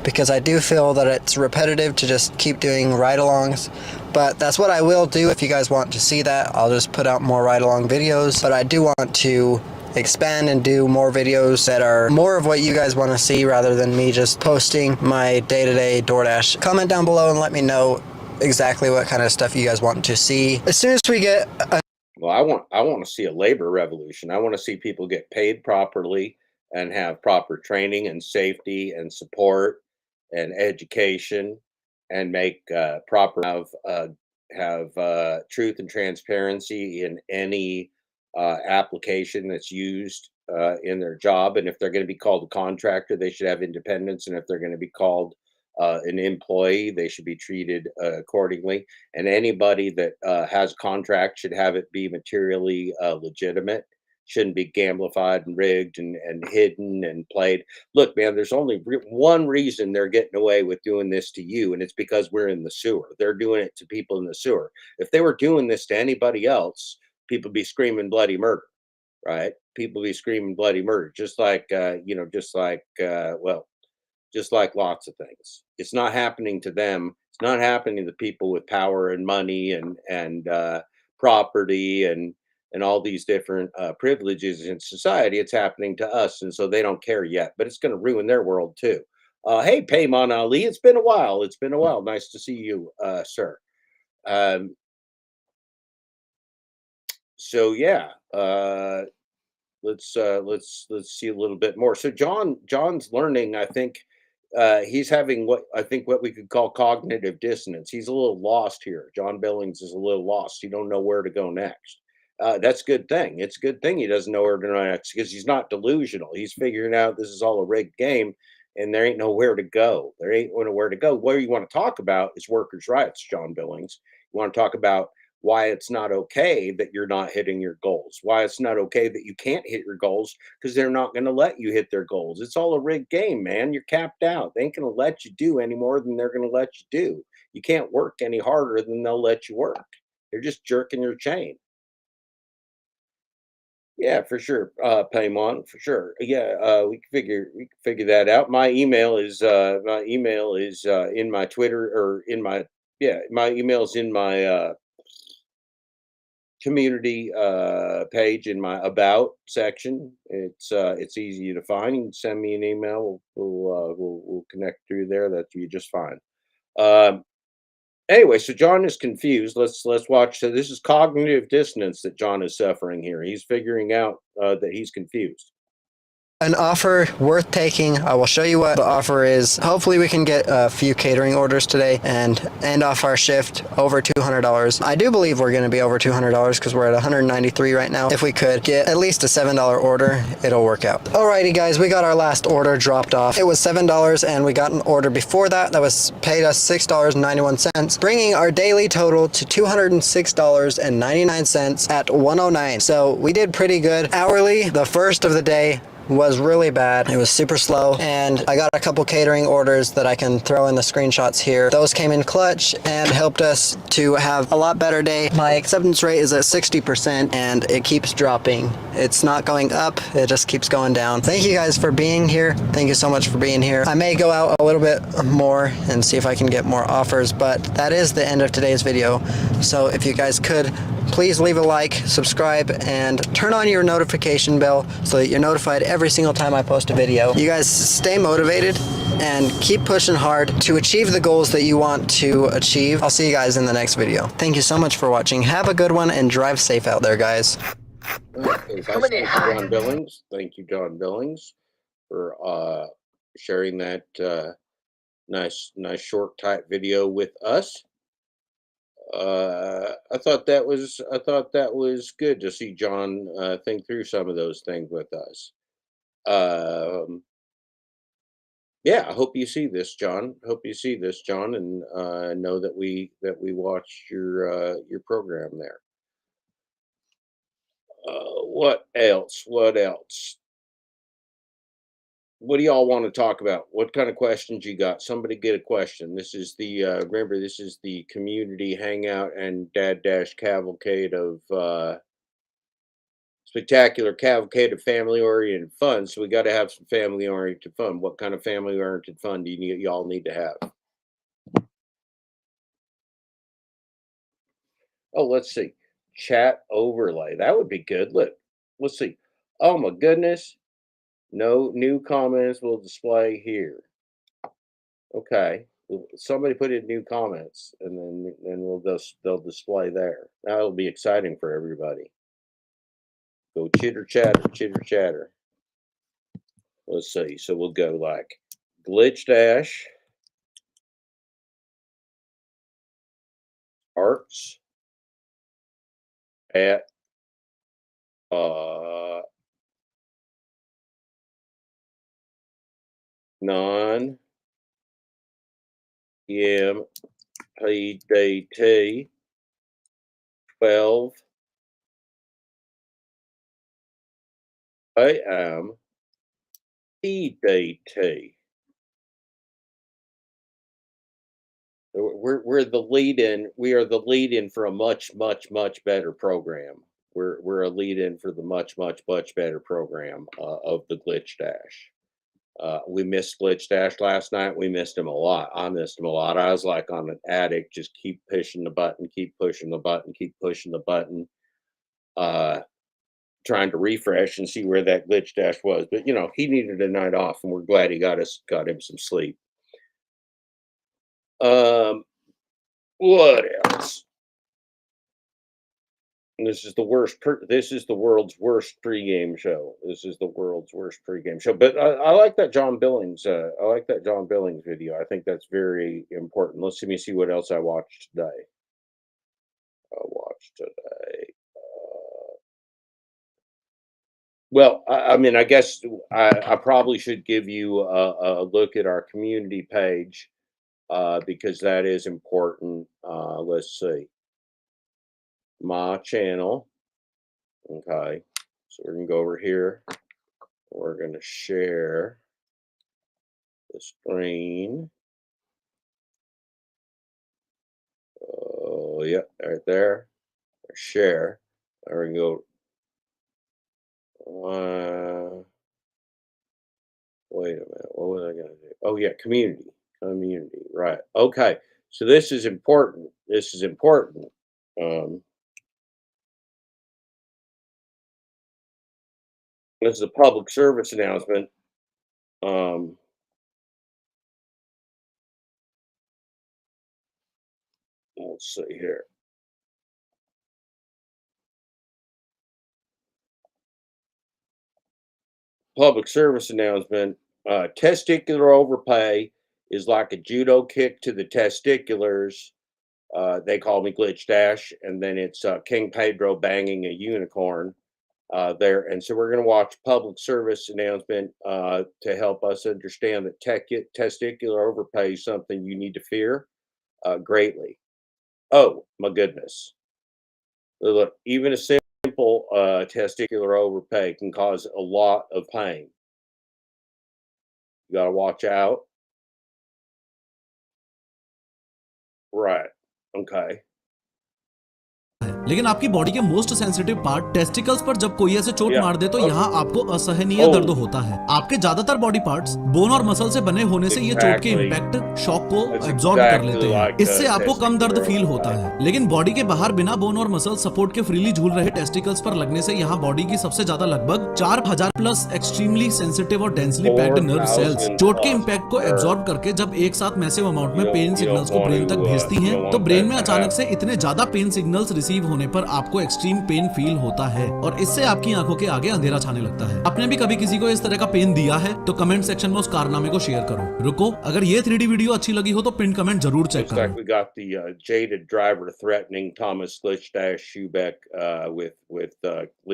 Because I do feel that it's repetitive to just keep doing ride-alongs, but that's what I will do. If you guys want to see that, I'll just put out more ride-along videos, but I do want to expand and do more videos that are more of what you guys want to see rather than me just posting my day-to-day DoorDash. Comment down below and let me know exactly what kind of stuff you guys want to see. As soon as we get Well, I want to see a labor revolution. I want to see people get paid properly and have proper training and safety and support and education, and make proper have truth and transparency in any application that's used in their job. And if they're going to be called a contractor, they should have independence. And if they're going to be called an employee, they should be treated accordingly. And anybody that has a contract should have it be materially legitimate. Shouldn't be gamblified and rigged and hidden and played. Look, man, there's only one reason they're getting away with doing this to you, and it's because we're in the sewer. They're doing it to people in the sewer. If they were doing this to anybody else, people be screaming bloody murder, right? People be screaming bloody murder, just like just like lots of things. It's not happening to them. It's not happening to people with power and money and property and all these different privileges in society. It's happening to us, and so they don't care yet. But it's going to ruin their world too. Hey, Payman Ali, it's been a while. It's been a while. Nice to see you, sir. Um, so yeah, let's see a little bit more. So John's learning. I think he's having what we could call cognitive dissonance. He's a little lost here. John Billings is a little lost. He don't know where to go next. That's a good thing. It's a good thing he doesn't know where to go next because he's not delusional. He's figuring out this is all a rigged game, and there ain't nowhere to go. There ain't nowhere to go. What you want to talk about is workers' rights, John Billings. You want to talk about why it's not okay that you're not hitting your goals, why it's not okay that you can't hit your goals because they're not going to let you hit their goals. It's all a rigged game, man. You're capped out. They ain't going to let you do any more than they're going to let you do. You can't work any harder than they'll let you work. They're just jerking your chain. Yeah, for sure. Paymon, for sure. Yeah, we can figure that out. My email is in my Twitter or in my my email is in my community page in my about section. It's easy to find. You can send me an email. We'll connect through there. That'll be just fine. Um, anyway, so John is confused. Let's watch. So this is cognitive dissonance that John is suffering here. He's figuring out that he's confused. An offer worth taking. I will show you what the offer is. Hopefully we can get a few catering orders today and end off our shift over $200. I do believe we're going to be over $200 because we're at 193 right now. If we could get at least a $7 order, it'll work out. Alrighty guys, we got our last order dropped off. It was $7 and we got an order before that was paid us $6.91, bringing our daily total to $206.99 at 109. So we did pretty good. Hourly, the first of the day, was really bad. It was super slow, and I got a couple catering orders that I can throw in the screenshots here. Those came in clutch and helped us to have a lot better day. My acceptance rate is at 60% and it keeps dropping. It's not going up, it just keeps going down. Thank you guys for being here. Thank you so much for being here. I may go out a little bit more and see if I can get more offers, but that is the end of today's video. So if you guys could, please leave a like, subscribe, and turn on your notification bell so that you're notified every single time I post a video. You guys stay motivated and keep pushing hard to achieve the goals that you want to achieve. I'll see you guys in the next video. Thank you so much for watching. Have a good one and drive safe out there, guys. Okay, thank you, John Billings. Thank you, John Billings, for sharing that nice short type video with us. I thought that was good to see John think through some of those things with us. Um, yeah, I hope you see this, John. Hope you see this, John, and know that we watched your program there. What else? What else? What do y'all want to talk about? What kind of questions you got? Somebody get a question. This is the remember, this is the community hangout and dad dash cavalcade of spectacular cavalcade of family oriented fun. So we got to have some family oriented fun. What kind of family oriented fun do y'all need to have? Oh, let's see. Chat overlay. That would be good. Look, let's see. Oh my goodness. No new comments will display here. Okay. Well, somebody put in new comments and then they'll display there. That'll be exciting for everybody. Go chitter chatter, chitter chatter. Let's see. So we'll go like glitch dash arts at non MPDT 12 AM EDT. We're the lead in. We are the lead in for a much better program. We're a lead in for the much better program of the glitch dash. We missed glitch dash last night. We missed him a lot. I missed him a lot. I was like on an addict, just keep pushing the button, keep pushing the button, keep pushing the button. trying to refresh and see where that glitch dash was. But you know, he needed a night off, and we're glad he got him some sleep. What else? This is the worst. This is the world's worst pregame show. This is the world's worst pregame show. But I like that John Billings. I like that John Billings video. I think that's very important. Let me see what else I watched today. Well, I mean, I guess I probably should give you a look at our community page because that is important. Let's see. My channel. Okay. So we're going to go over here. We're going to share the screen. Oh, yeah, right there. Share. There we go. Wait a minute. What was I going to do? Oh, yeah, community. Community. Right. Okay. So this is important. This is important. This is a public service announcement. Let's see here. Public service announcement. Testicular overpay is like a judo kick to the testiculars. They call me Glitch Dash, and then it's King Pedro banging a unicorn there. And so we're going to watch public service announcement to help us understand that testicular overpay is something you need to fear greatly. Oh my goodness! Look, even a simple testicular overpay can cause a lot of pain. You got to watch out. Right. Okay. लेकिन आपकी body के most sensitive part testicles पर जब कोई ऐसे चोट मार दे तो यहाँ आपको असहनीय दर्द होता है। आपके ज्यादातर बॉडी पार्ट्स बोन और मसल से बने होने से ये चोट के इंपैक्ट शॉक को एब्जॉर्ब कर लेते हैं। इससे आपको कम दर्द फील होता है। लेकिन बॉडी के बाहर बिना बोन और मसल सपोर्ट के फ्रीली झूल रहे टेस्टिकल्स पर लगने से यहाँ बॉडी की सबसे ज्यादा लगभग 4000 प्लस एक्सट्रीमली सेंसिटिव और डेंसली पैक्ड नर्व सेल्स चोट के इंपैक्ट को एब्जॉर्ब करके जब एक साथ मैसिव अमाउंट में पेन सिग्नल्स को ब्रेन तक भेजती हैं, तो ब्रेन में अचानक से इतने ज्यादा पेन सिग्नल्स रिसीव होने पर आपको एक्सट्रीम पेन फील होता है और इससे आपकी आंखों के आगे अंधेरा छाने लगता है। आपने भी कभी किसी को इस तरह का पेन दिया है तो कमेंट सेक्शन में उस कारनामे को शेयर करो। रुको, अगर ये 3D वीडियो अच्छी लगी हो तो पिन कमेंट जरूर चेक करो। We got the jaded driver threatening Thomas Glitch Dash Schubeck with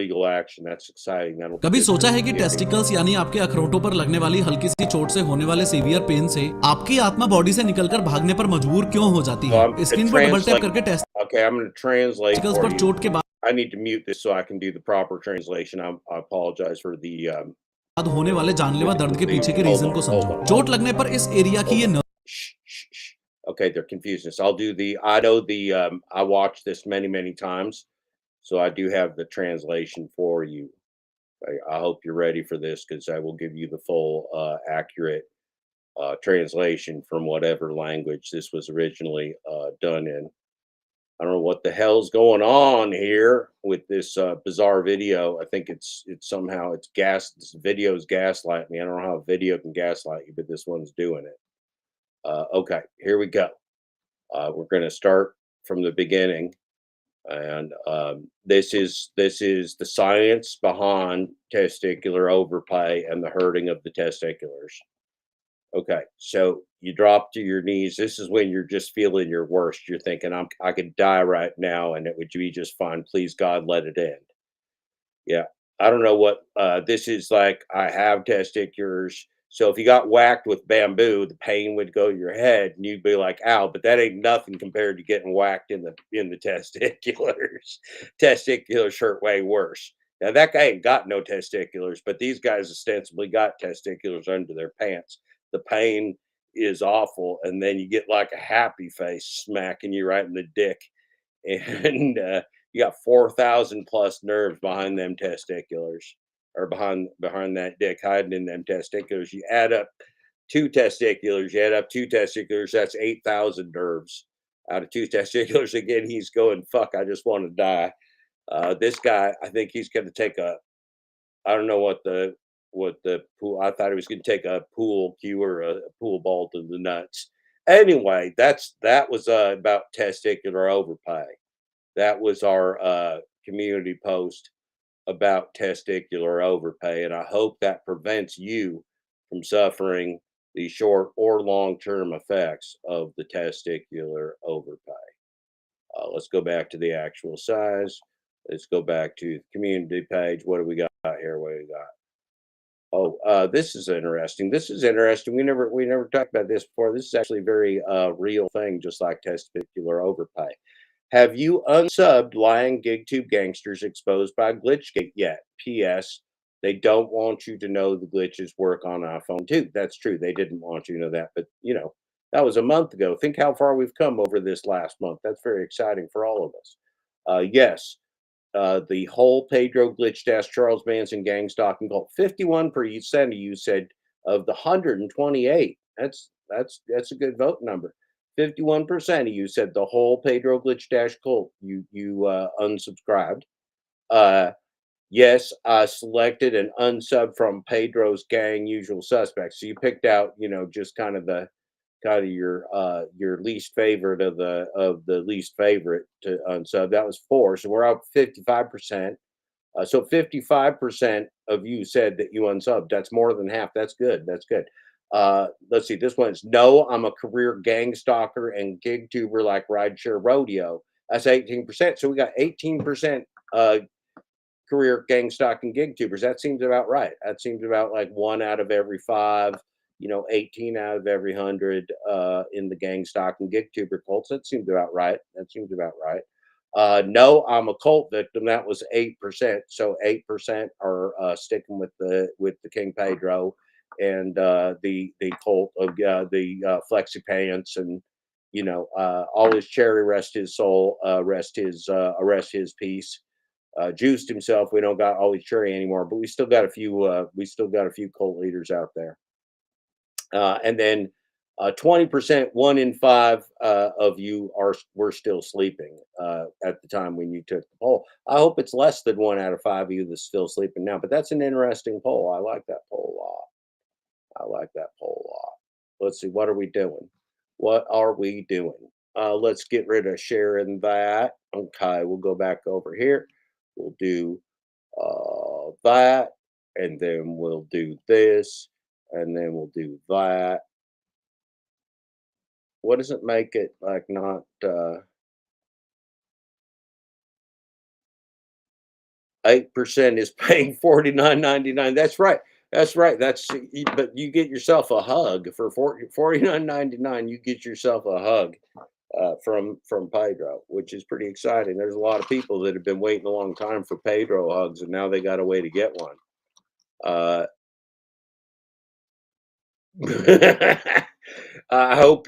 legal action. That's exciting. कभी सोचा है कि टेस्टिकल्स यानी आपके अखरोटों पर लगने वाली हल्की सी चोट से होने वाले सीवियर पेन से आपकी आत्मा बॉडी से निकलकर भागने पर मजबूर क्यों हो जाती है? स्क्रीन पर डबल टैप करके Okay, I'm going to translate for पर चोट के you. I need to mute this so I can do the proper translation. I apologize for the बाद होने वाले जानलेवा दर्द के पीछे के रीजन को समझो। चोट लगने पर इस एरिया की ये Okay, they're confusing us. I'll do I watched this many times, so I do have the translation for you. I hope you're ready for this because I will give you the full accurate translation from whatever language this was originally done in. I don't know what the hell's going on here with this bizarre video. I think it's somehow this video's gaslighting me. I don't know how a video can gaslight you, but this one's doing it. Okay, here we go. We're going to start from the beginning, and this is the science behind testicular overpay and the hurting of the testiculars. Okay, so you drop to your knees. This is when you're just feeling your worst. You're thinking, I could die right now and it would be just fine. Please, God, let it end. Yeah, I don't know what this is like. I have testiculars. So if you got whacked with bamboo, the pain would go to your head and you'd be like, ow, but that ain't nothing compared to getting whacked in the testiculars. Testiculars hurt way worse. Now that guy ain't got no testiculars, but these guys ostensibly got testiculars under their pants. The pain is awful, and then you get like a happy face smacking you right in the dick, and you got 4,000 plus nerves behind them testiculars, or behind that dick, hiding in them testiculars. You add up two testiculars, that's 8,000 nerves out of two testiculars. Again, he's going, fuck, I just want to die. This guy, I think he's going to take I don't know what the pool. I thought he was going to take a pool cue or a pool ball to the nuts. Anyway, that was about testicular overpay. That was our community post about testicular overpay, and I hope that prevents you from suffering the short or long term effects of the testicular overpay. Let's go back to the actual size. Let's go back to the community page. What do we got here? What do we got? Oh, this is interesting. This is interesting. We never talked about this before. This is actually a very real thing, just like testicular overpay. Have you unsubbed lying GigTube gangsters exposed by Glitchgate yet? P.S. They don't want you to know the glitches work on iPhone too. That's true. They didn't want you to know that, but that was a month ago. Think how far we've come over this last month. That's very exciting for all of us. Yes, the whole Pedro glitch test, Charles Manson gang stalking cult. 51% of you said of the 128. That's a good vote number. 51% of you said the whole Pedro glitch dash cult. You unsubscribed. Yes, I selected an unsub from Pedro's gang usual suspects. So you picked out, just kind of your least favorite of the least favorite to unsub. That was 4. So we're up 55%. So 55% of you said that you unsubbed. That's more than half. That's good. That's good. Let's see. This one's no, I'm a career gang stalker and gig tuber like Rideshare Rodeo. That's 18%. So we got 18% career gang stalking gig tubers. That seems about right. That seems about like 1 out of every 5. 18 out of every 100 in the gang stalking gig tuber cults. That seems about right. That seems about right. No, I'm a cult victim. That was 8%. So 8% are sticking with the King Pedro and the cult of the Flexi Pants and all his cherry, rest his soul, rest his peace. Juiced himself. We don't got always cherry anymore, but we still got a few cult leaders out there. And then 20%, 1 in 5 of you were still sleeping at the time when you took the poll. I hope it's less than 1 out of 5 of you that's still sleeping now. But that's an interesting poll. I like that poll a lot. Let's see. What are we doing? Let's get rid of sharing that. Okay, we'll go back over here. We'll do that, and then we'll do this, and then we'll do that. What does it make it like not 8% is paying $49.99? That's right. That's right. But you get yourself a hug for $49.99. You get yourself a hug from Pedro, which is pretty exciting. There's a lot of people that have been waiting a long time for Pedro hugs, and now they got a way to get one. I hope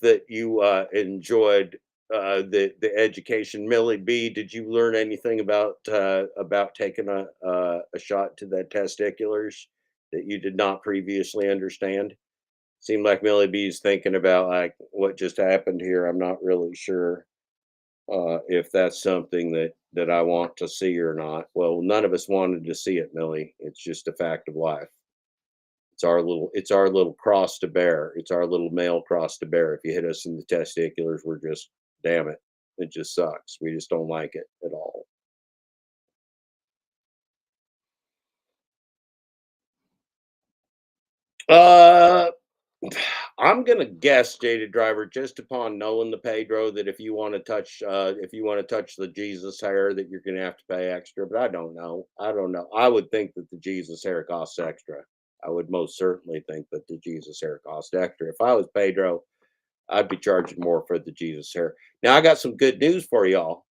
that you enjoyed the education. Millie B, did you learn anything about taking a shot to the testiculars that you did not previously understand? Seemed like Millie B's thinking about like what just happened here. I'm not really sure if that's something that I want to see or not. Well, none of us wanted to see it, Millie. It's just a fact of life. It's our little cross to bear. It's our little male cross to bear. If you hit us in the testiculars, we're just damn it. It just sucks. We just don't like it at all. I'm gonna guess, Jaded Driver, just upon knowing the Pedro, that if you want to touch the Jesus hair, that you're gonna have to pay extra. But I don't know. I would think that the Jesus hair costs extra. I would most certainly think that the Jesus hair costs extra. If I was Pedro, I'd be charging more for the Jesus hair. Now I got some good news for y'all.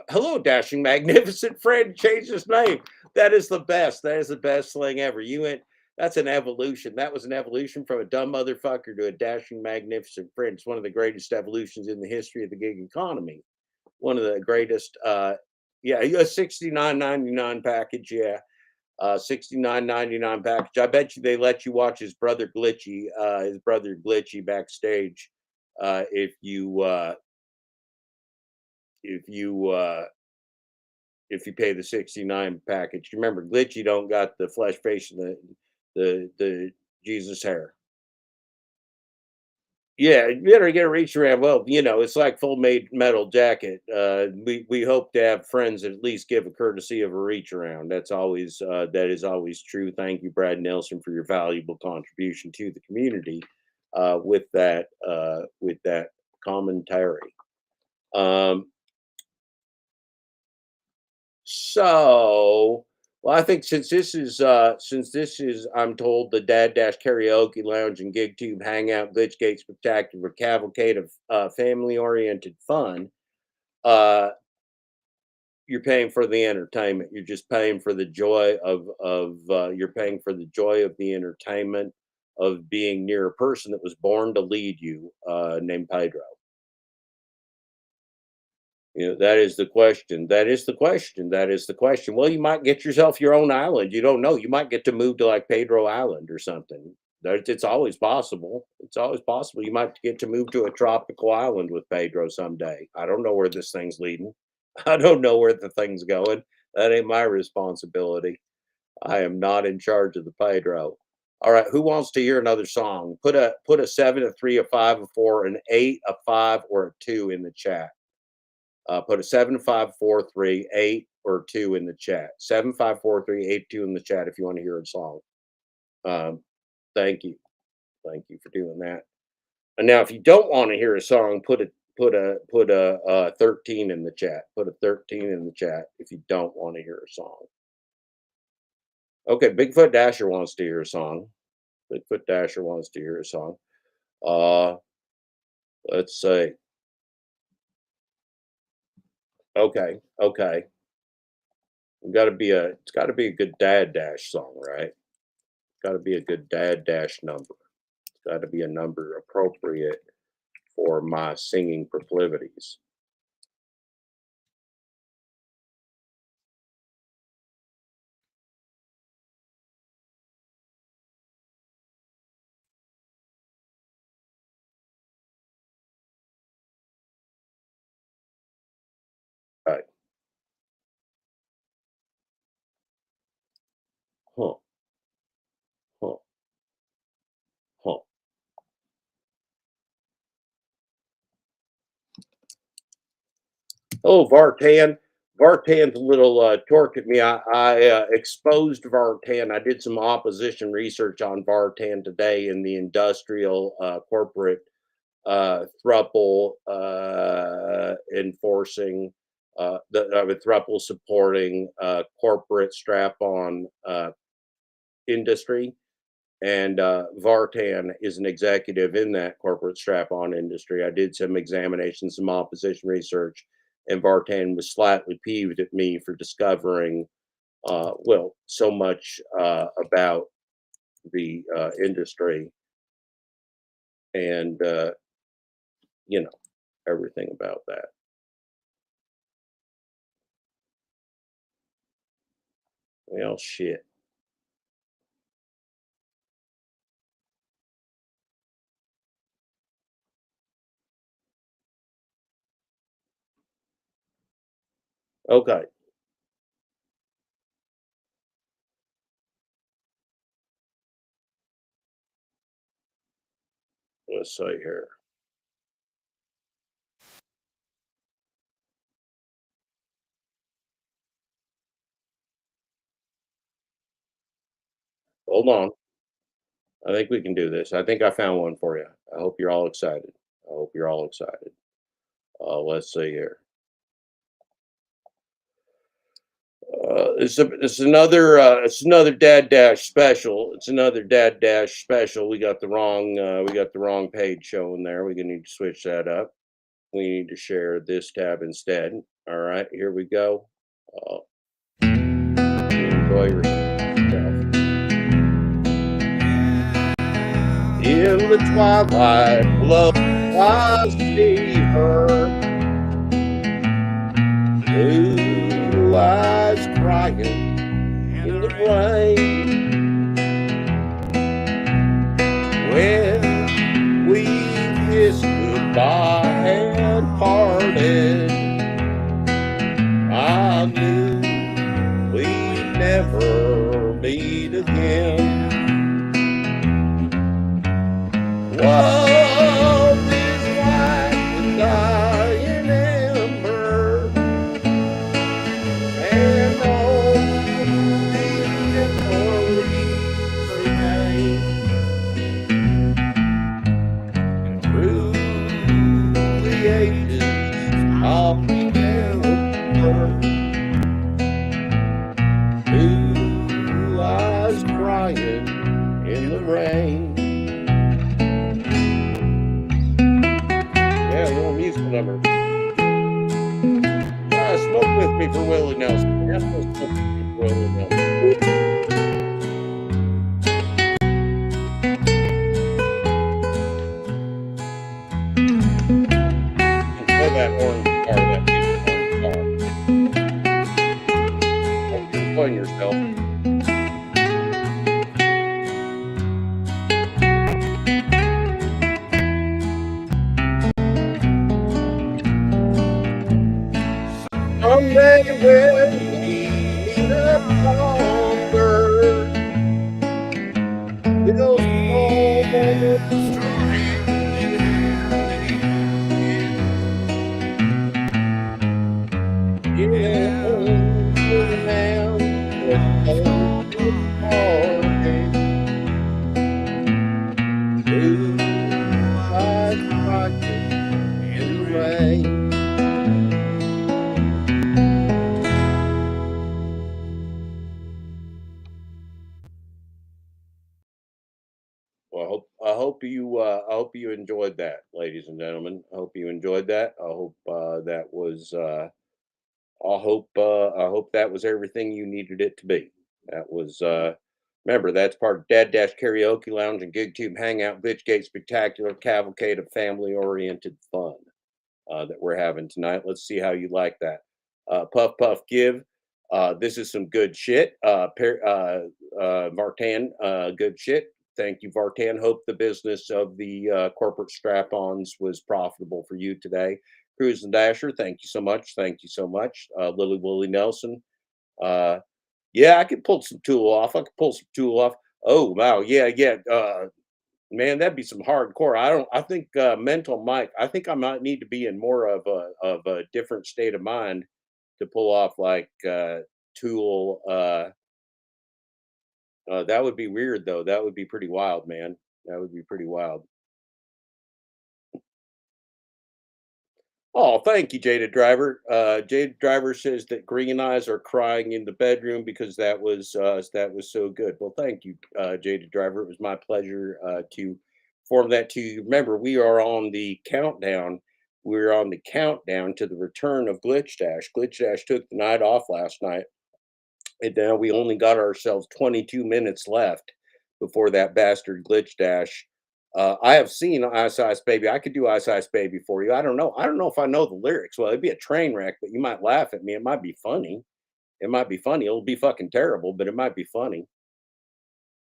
Hello, dashing, magnificent friend. Changed his name. That is the best. That is the best slang ever. That's an evolution. That was an evolution from a dumb motherfucker to a dashing, magnificent friend. It's one of the greatest evolutions in the history of the gig economy. One of the greatest. Yeah, a $69.99 package. Yeah, $69.99 package. I bet you they let you watch his brother Glitchy backstage if you pay the 69 package. Remember, Glitchy don't got the flesh face and the Jesus hair. Yeah, you better get a reach around. Well, it's like Full Metal Jacket. We hope to have friends that at least give a courtesy of a reach around. That is always true. Thank you, Brad Nelson, for your valuable contribution to the community with that commentary. So, well, I think since this is I'm told the Dad Dash Karaoke Lounge and GigTube Hangout Glitchgate Spectacular Cavalcade of family-oriented fun, you're paying for the entertainment. You're just paying for the joy of you're paying for the joy of the entertainment of being near a person that was born to lead you, named Pedro. That is the question. That is the question. That is the question. Well, you might get yourself your own island. You don't know. You might get to move to like Pedro Island or something. It's always possible. It's always possible. You might get to move to a tropical island with Pedro someday. I don't know where this thing's leading. I don't know where the thing's going. That ain't my responsibility. I am not in charge of the Pedro. All right. Who wants to hear another song? Put a 7, a 3, a 5, a 4, an 8, a 5, or a 2 in the chat. Put a 7, 5, 4, 3, 8, or 2 in the chat. 7, 5, 4, 3, 8, 2 in the chat if you want to hear a song. Thank you. Thank you for doing that. And now, if you don't want to hear a song, put a 13 in the chat. Put a 13 in the chat if you don't want to hear a song. Okay, Bigfoot Dasher wants to hear a song. Bigfoot Dasher wants to hear a song. Let's see. Okay. It's got to be a good Dad Dash song, right? It's got to be a good Dad Dash number. It's got to be a number appropriate for my singing proclivities. All right. Huh. Oh, Vartan. Vartan's a little torque at me. I exposed Vartan. I did some opposition research on Vartan today in the industrial corporate thruple enforcing the thruple supporting corporate strap-on industry. And Vartan is an executive in that corporate strap-on industry. I did some examination, some opposition research, and Vartan was slightly peeved at me for discovering, so much about the industry and, everything about that. Well, shit. Okay. Let's see here. Hold on. I think we can do this. I think I found one for you. I hope you're all excited. I hope you're all excited. Let's see here. It's another Dad Dash special. It's another Dad Dash special. We got the wrong page showing there. We need to switch that up. We need to share this tab instead. All right, here we go. Enjoy yourself. In the twilight, love, I see her. Blue eyes crying in the rain. When we kiss goodbye. Blue eyes crying in the rain. Yeah, a little musical number. Smoke with me for Willie Nelson. Yeah, smoke with me for Willie Nelson. Enjoy that orange car, that big orange car. Hope you're enjoying yourself. Someday we'll meet up longer. We'll Well, I hope you enjoyed that, ladies and gentlemen. I hope you enjoyed that. I hope that was I hope that was everything you needed it to be. That was remember that's part of Dad Dash Karaoke Lounge and GigTube Hangout Glitchgate Spectacular Cavalcade of family oriented fun that we're having tonight. Let's see how you like that. Puff Puff Give. This is some good shit. Vartan, good shit. Thank you, Vartan. Hope the business of the corporate strap-ons was profitable for you today. Cruise and Dasher, thank you so much. Thank you so much. Lily Willie Nelson. Yeah, I could pull some tool off. I could pull some tool off. Oh wow, yeah. Man, that'd be some hardcore. I think mental Mike. I think I might need to be in more of a different state of mind to pull off like Tool. That would be weird though. That would be pretty wild, man. That would be pretty wild. Oh, thank you, Jaded Driver. Jaded Driver says that green eyes are crying in the bedroom because that was so good. Well, thank you, Jaded Driver. It was my pleasure to form that to you. Remember, we are on the countdown. We're on the countdown to the return of Glitch Dash. Glitch Dash took the night off last night, and now we only got ourselves 22 minutes left before that bastard Glitch Dash. I have seen Ice Ice Baby. I could do Ice Ice Baby for you. I don't know. I don't know if I know the lyrics. Well, it'd be a train wreck, but you might laugh at me. It might be funny. It might be funny. It'll be fucking terrible, but it might be funny.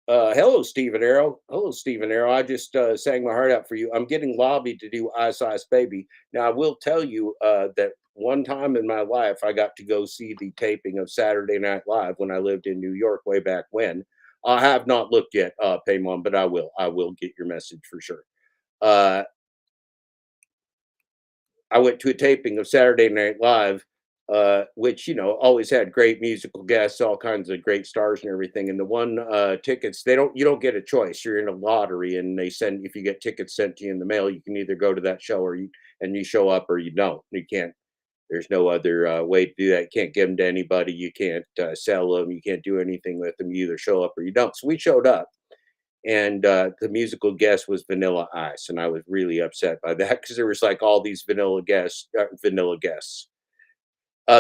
Hello, Stephen Arrow. Hello, Stephen Arrow. I just sang my heart out for you. I'm getting lobbied to do Ice Ice Baby. Now, I will tell you that one time in my life, I got to go see the taping of Saturday Night Live when I lived in New York way back when. I have not looked yet, Paymon, but I will. I will get your message for sure. Uh, I went to a taping of Saturday Night Live, which always had great musical guests, all kinds of great stars and everything. And the one tickets, you don't get a choice. You're in a lottery, and they send if you get tickets sent to you in the mail, you can either go to that show and you show up or you don't. You can't. There's no other way to do that. You can't give them to anybody. You can't sell them. You can't do anything with them. You either show up or you don't. So we showed up, and the musical guest was Vanilla Ice, and I was really upset by that because there was like all these vanilla guests.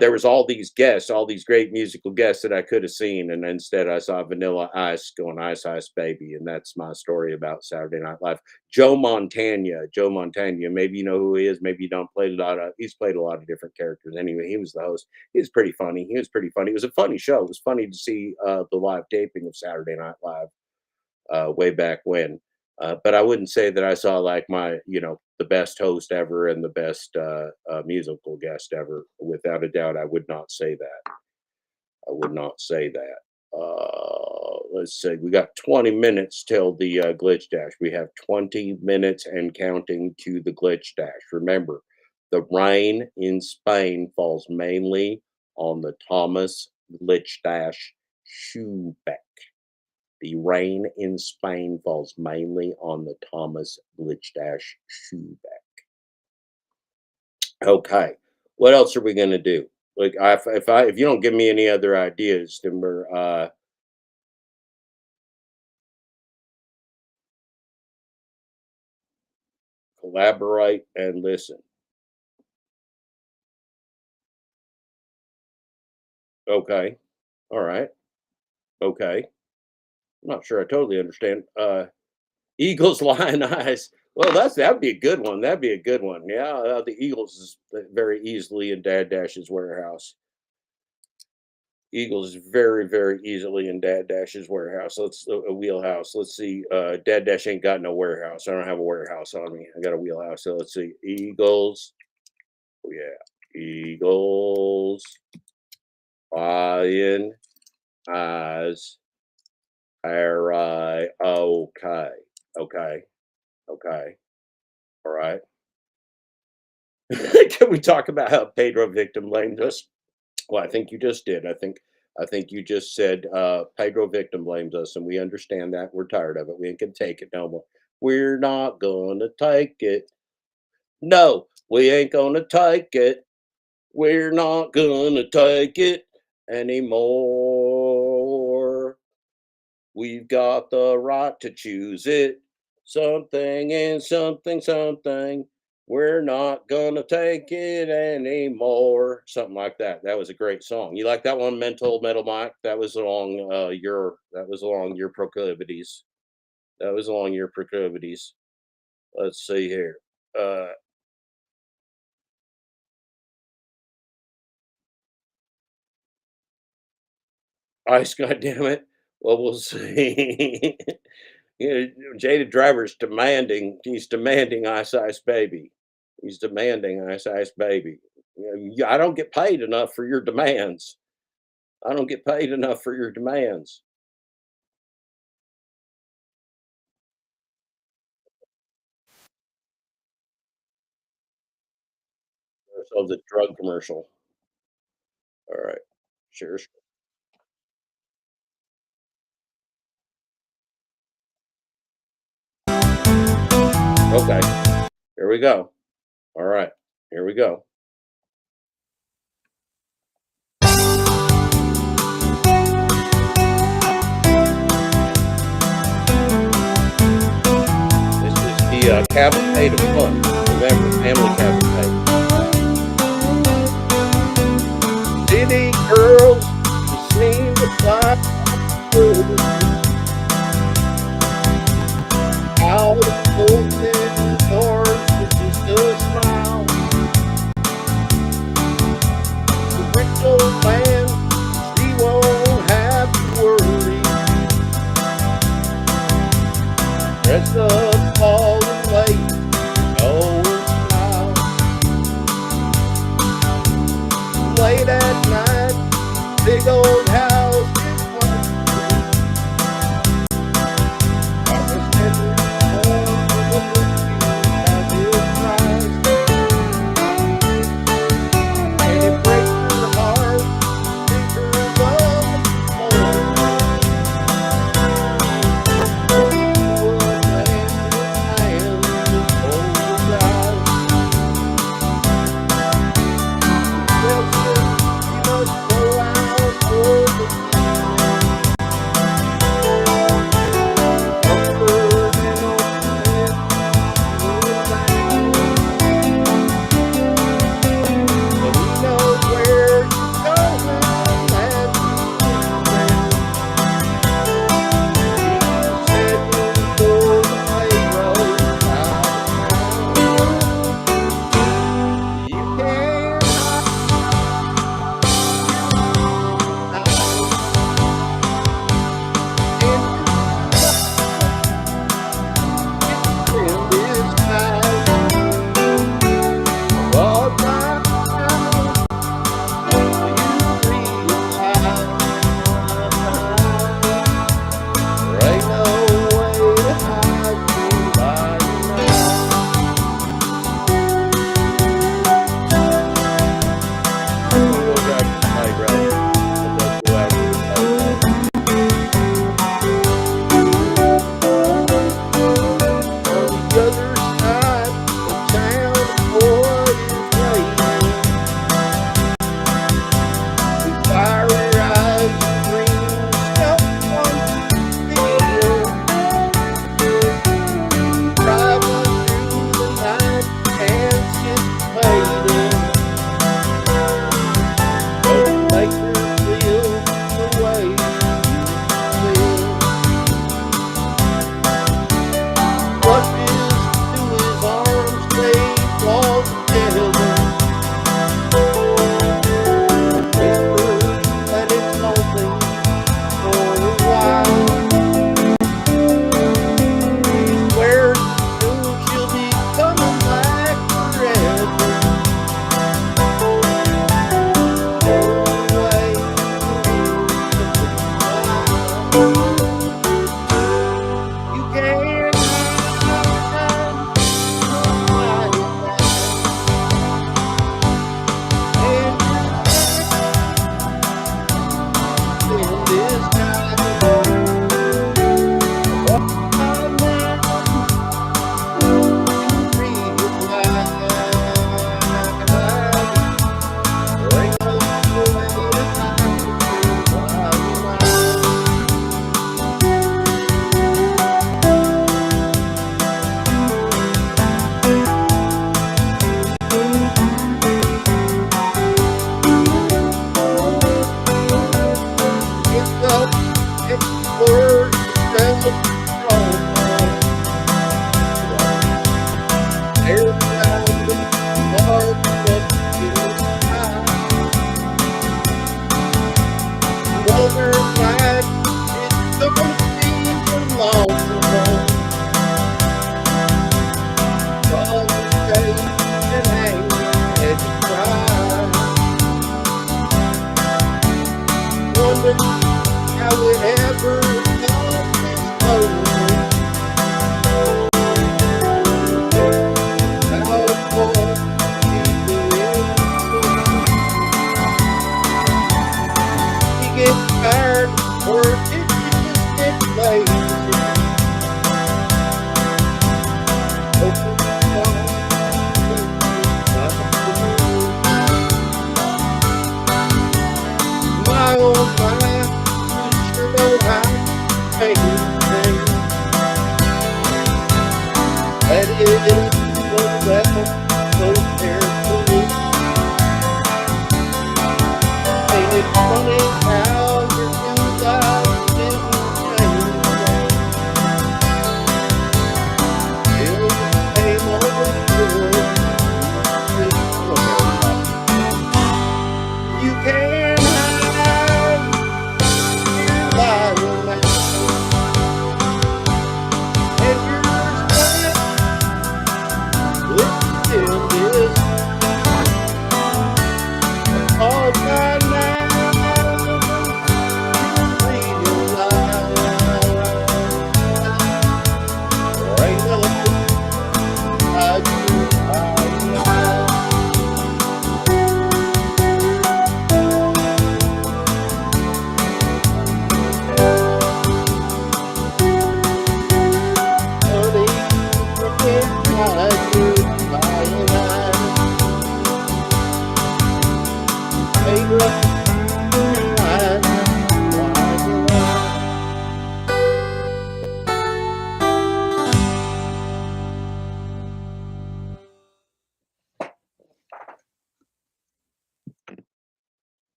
There was all these guests, all these great musical guests that I could have seen, and instead I saw Vanilla Ice going Ice Ice Baby, and that's my story about Saturday Night Live. Joe Montana, maybe you know who he is, maybe you don't. He's played a lot of different characters. Anyway, he was the host. He was pretty funny. It was a funny show. It was funny to see the live taping of Saturday Night Live way back when. But I wouldn't say that I saw like the best host ever and the best musical guest ever. Without a doubt, I would not say that. I would not say that. Let's see. We got 20 minutes till the glitch dash. We have 20 minutes and counting to the glitch dash. Remember, the rain in Spain falls mainly on the Thomas Glitch Dash Shoeback. The rain in Spain falls mainly on the Thomas Glitch Dash Shoeback. Okay. What else are we gonna do? Like, if you don't give me any other ideas, then we're collaborate and listen. Okay. All right. Okay. I'm not sure I totally understand. Eagles, lion eyes. Well, that'd be a good one. That'd be a good one. Yeah, the Eagles is very easily in Dad Dash's warehouse. Eagles is very, very easily in Dad Dash's warehouse. Let's a wheelhouse. Let's see. Dad Dash ain't got no warehouse. I don't have a warehouse on me. I got a wheelhouse. So let's see. Eagles. Oh yeah. Eagles. Lion eyes. All right. Okay. Okay. Okay. All right. Can we talk about how Pedro victim blamed us? Well, I think you just did. I think you just said Pedro victim blames us, and we understand that. We're tired of it. We ain't gonna take it no more. We're not gonna take it. No, we ain't gonna take it. We're not gonna take it anymore. We've got the right to choose it. Something and something, something. We're not gonna take it anymore. Something like that. That was a great song. You like that one, Mental Metal Mike? That was along your proclivities. That was along your proclivities. Let's see here. Uh Ice, goddamn it. Well, we'll see. Jaded Driver's demanding. He's demanding Ice Ice Baby. He's demanding Ice Ice Baby. I don't get paid enough for your demands. I don't get paid enough for your demands. So the drug commercial. All right. Sure. Okay. Here we go. All right. Here we go. This is the Cavalcade of Fun. Remember, family Cavalcade. City girls who seem to fly out of open doors with just a smile. The rich old man, she won't have to worry. Dress up all the way, oh smile. Late at night, big old house is wonderful. I was never born with a as is Christ. And it breaks her heart, think her love more. Well, you must go out for the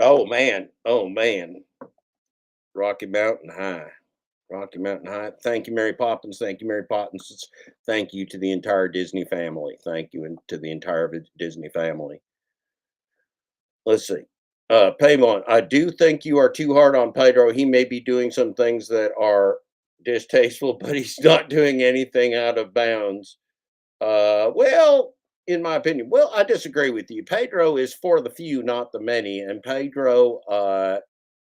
Oh man. Oh man. Rocky Mountain High. Rocky Mountain High. Thank you, Mary Poppins. Thank you, Mary Poppins. Thank you to the entire Disney family. Thank you and to the entire Disney family. Let's see. Paymon, I do think you are too hard on Pedro. He may be doing some things that are distasteful, but he's not doing anything out of bounds. Well, in my opinion, well, I disagree with you. Pedro is for the few, not the many, and Pedro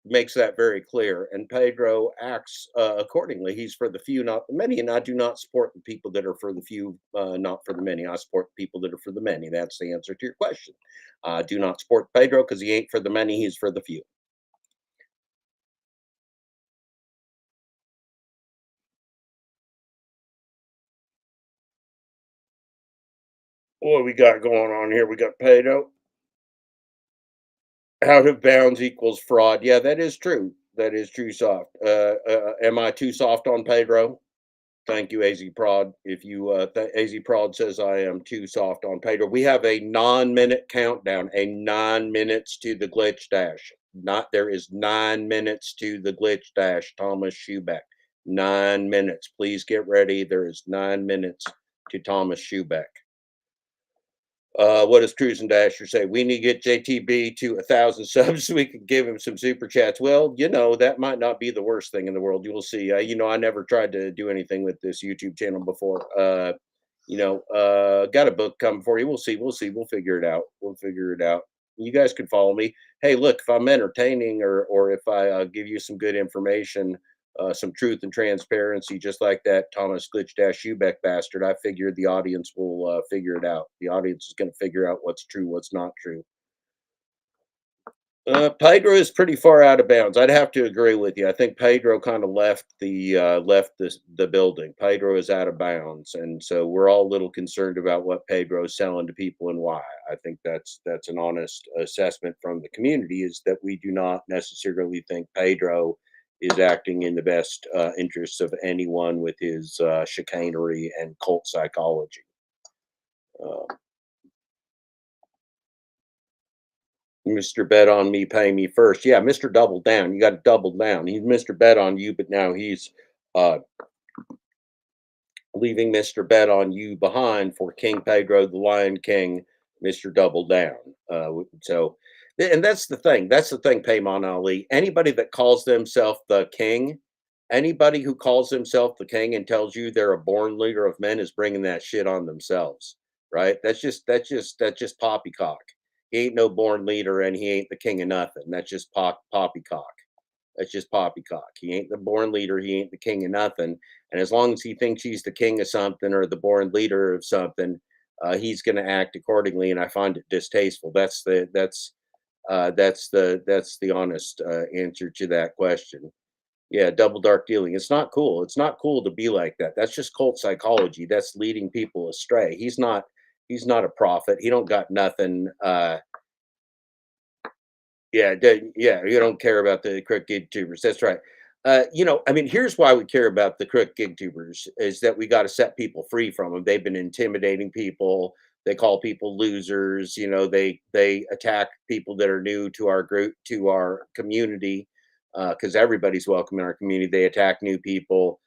makes that very clear. And Pedro acts accordingly. He's for the few, not the many. And I do not support the people that are for the few, not for the many. I support the people that are for the many. That's the answer to your question. I do not support Pedro because he ain't for the many. He's for the few. What we got going on here? We got Pedro. Out of bounds equals fraud. Yeah, that is true. That is true. Soft. Am I too soft on Pedro? Thank you, AZ Prod. If you AZ Prod says I am too soft on Pedro, we have a 9-minute countdown, a 9 minutes to the glitch dash. There is 9 minutes to the glitch dash. Thomas Schubeck, 9 minutes. Please get ready. There is 9 minutes to Thomas Schubeck. What does Cruise and Dasher say? We need to get JTB to 1,000 subs so we can give him some super chats. Well, that might not be the worst thing in the world. You will see. I never tried to do anything with this YouTube channel before. Got a book coming for you. We'll see. We'll see. We'll figure it out. We'll figure it out. You guys can follow me. Hey, look, if I'm entertaining or if I give you some good information, some truth and transparency, just like that Thomas Glitch Dash Schubeck bastard, I figure the audience will figure it out. The audience is going to figure out what's true, what's not true. Pedro is pretty far out of bounds. I'd have to agree with you. I think Pedro kind of left the building. Pedro is out of bounds, and so we're all a little concerned about what Pedro is selling to people and why. I think that's an honest assessment from the community, is that we do not necessarily think Pedro is acting in the best interests of anyone with his chicanery and cult psychology. Mr. Bet on me, pay me first. Yeah, Mr. Double Down. You got to double down. He's Mr. Bet on you, but now he's uh, leaving Mr. Bet on you behind for King Pedro, the Lion King, Mr. Double Down. And that's the thing. That's the thing, Payman Ali. Anybody that calls themselves the king, anybody who calls themselves the king and tells you they're a born leader of men is bringing that shit on themselves, right? That's just poppycock. He ain't no born leader and he ain't the king of nothing. That's just poppycock. That's just poppycock. He ain't the born leader. He ain't the king of nothing. And as long as he thinks he's the king of something or the born leader of something, he's going to act accordingly. And I find it distasteful. That's the honest answer to that question. Yeah, double dark dealing. It's not cool. It's not cool to be like that. That's just cult psychology. That's leading people astray. He's not a prophet. He don't got nothing. Yeah, you don't care about the crook gig tubers. That's right. Here's why we care about the crook gig tubers is that we got to set people free from them. They've been intimidating people. They call people losers. They attack people that are new to our group, to our community, because everybody's welcome in our community. They attack new people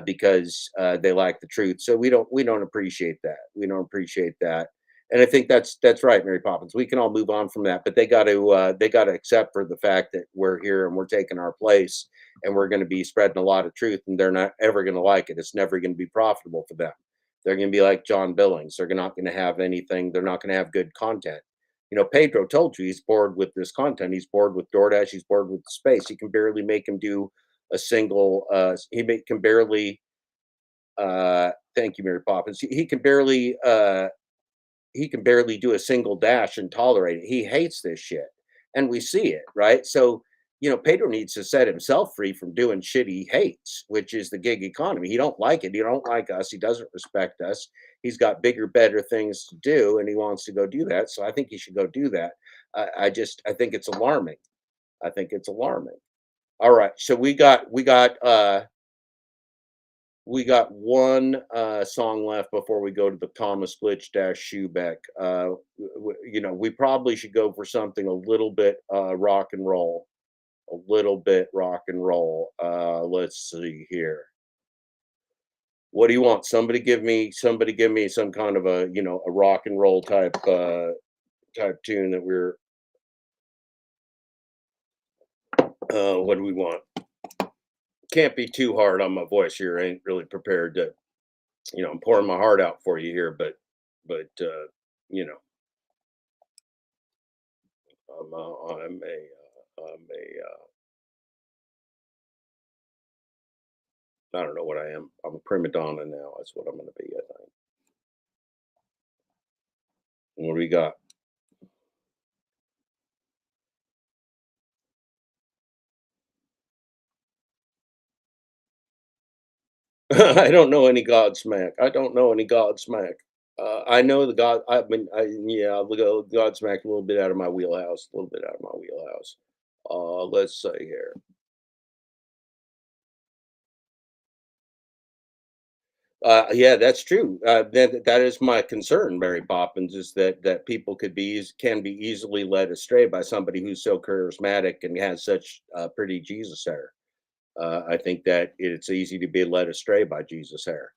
because they like the truth. So we don't appreciate that. We don't appreciate that. And I think that's right, Mary Poppins. We can all move on from that, but they got to accept for the fact that we're here and we're taking our place, and we're going to be spreading a lot of truth, and they're not ever going to like it. It's never going to be profitable for them. They're going to be like John Billings. They're not going to have anything. They're not going to have good content. Pedro told you he's bored with this content. He's bored with DoorDash. He's bored with space. He can barely make him do a single. Can barely. Thank you, Mary Poppins. He can barely. He can barely do a single dash and tolerate it. He hates this shit. and we see it, right? So, Pedro needs to set himself free from doing shit he hates, which is the gig economy. He don't like it. He don't like us. He doesn't respect us. He's got bigger, better things to do, and he wants to go do that. So I think he should go do that. I think it's alarming. I think it's alarming. All right. So we got one song left before we go to the Thomas Glitch Dash Schubeck. We probably should go for something a little bit rock and roll. A little bit rock and roll. Let's see here. What do you want? Somebody give me some kind of a rock and roll type tune that we're what do we want? Can't be too hard on my voice here. I ain't really prepared to, I'm pouring my heart out for you here, but you know, I don't know what I am. I'm a prima donna now. That's what I'm going to be, I think. What do we got? I don't know any Godsmack. I don't know any Godsmack. I know the God. I'll go Godsmack a little bit out of my wheelhouse. A little bit out of my wheelhouse. Let's say here. Yeah, that's true. That is my concern, Mary Poppins, is that people can be easily led astray by somebody who's so charismatic and has such pretty Jesus hair. I think that it's easy to be led astray by Jesus hair.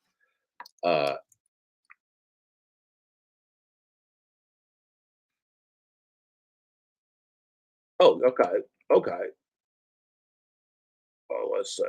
Oh, okay, okay. Oh, let's see.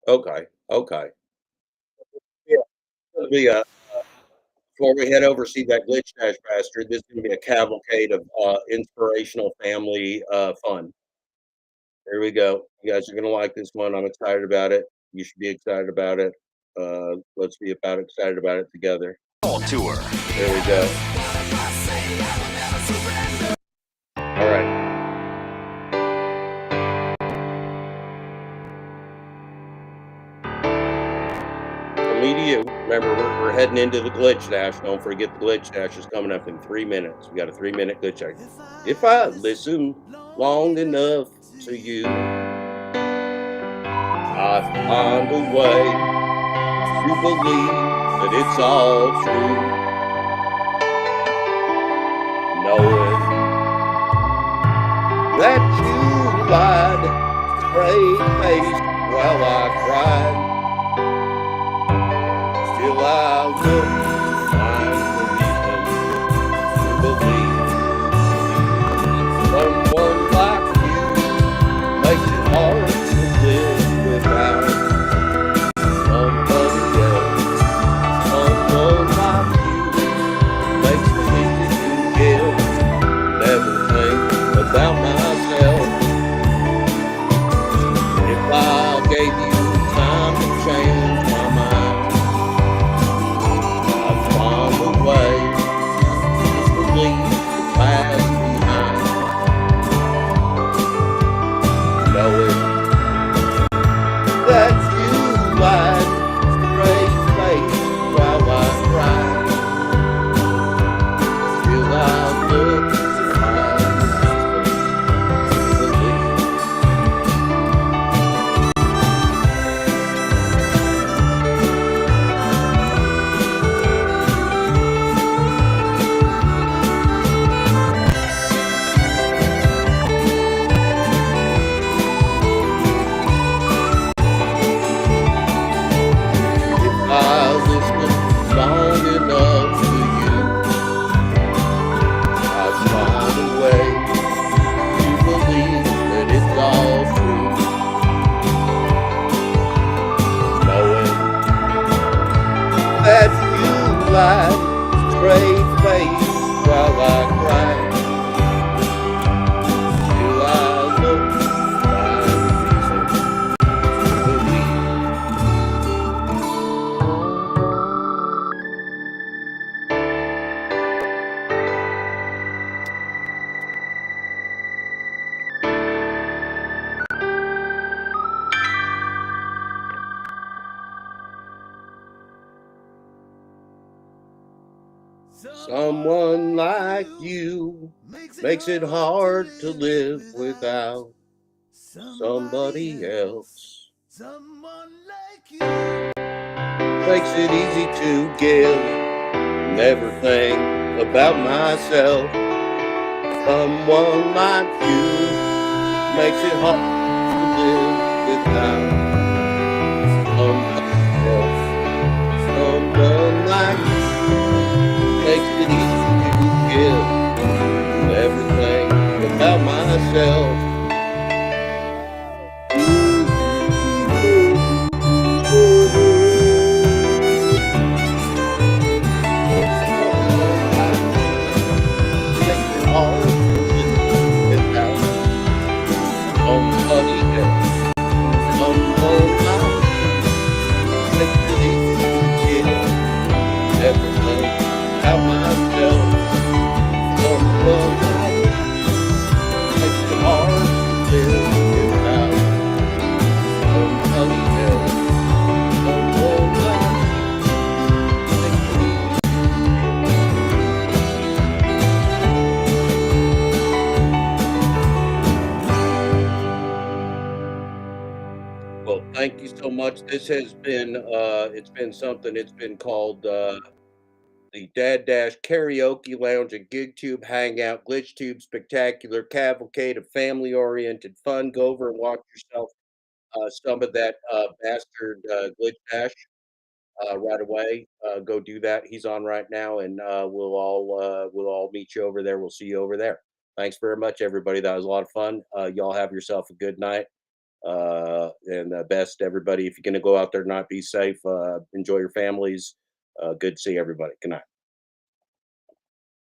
Okay, okay. Yeah, before we head over see that glitch dash bastard, this is gonna be a cavalcade of inspirational family fun. Here we go. You guys are gonna like this one. I'm excited about it. You should be excited about it. Let's be excited about it together. Tour. There we go. All right. Me to you. Remember, we're heading into the glitch dash. Don't forget the glitch dash is coming up in 3 minutes. We got a 3-minute glitch dash. If I listen long enough to you, I find a way to believe that it's all true. Knowing that you lied, straight-faced while I cried. Till I look, find the reason to believe someone like you makes it hard to live without somebody else. Someone like you makes me easy to give, never think about myself. If I gave you time to Someone like you makes it hard to live without somebody else. Makes it easy to give, never think about myself. Someone like you makes it hard to live without somebody else. Someone like you makes it easy to give, never think about myself. Makes it hard to live without somebody else. Someone like you makes it easy to give, never think about myself. Someone like you makes it hard to live without somebody else. Someone like you makes it easy. Well, thank you so much. This has been it's been something. It's been called the Dad Dash Karaoke Lounge and GigTube Hangout, GlitchTube Spectacular Cavalcade of family-oriented fun. Go over and watch yourself some of that bastard Glitch Dash right away. Go do that. He's on right now, and we'll all meet you over there. We'll see you over there. Thanks very much, everybody. That was a lot of fun. Y'all have yourself a good night. And best to everybody. If you're going to go out there, not be safe. Enjoy your families. Good to see everybody. Good night.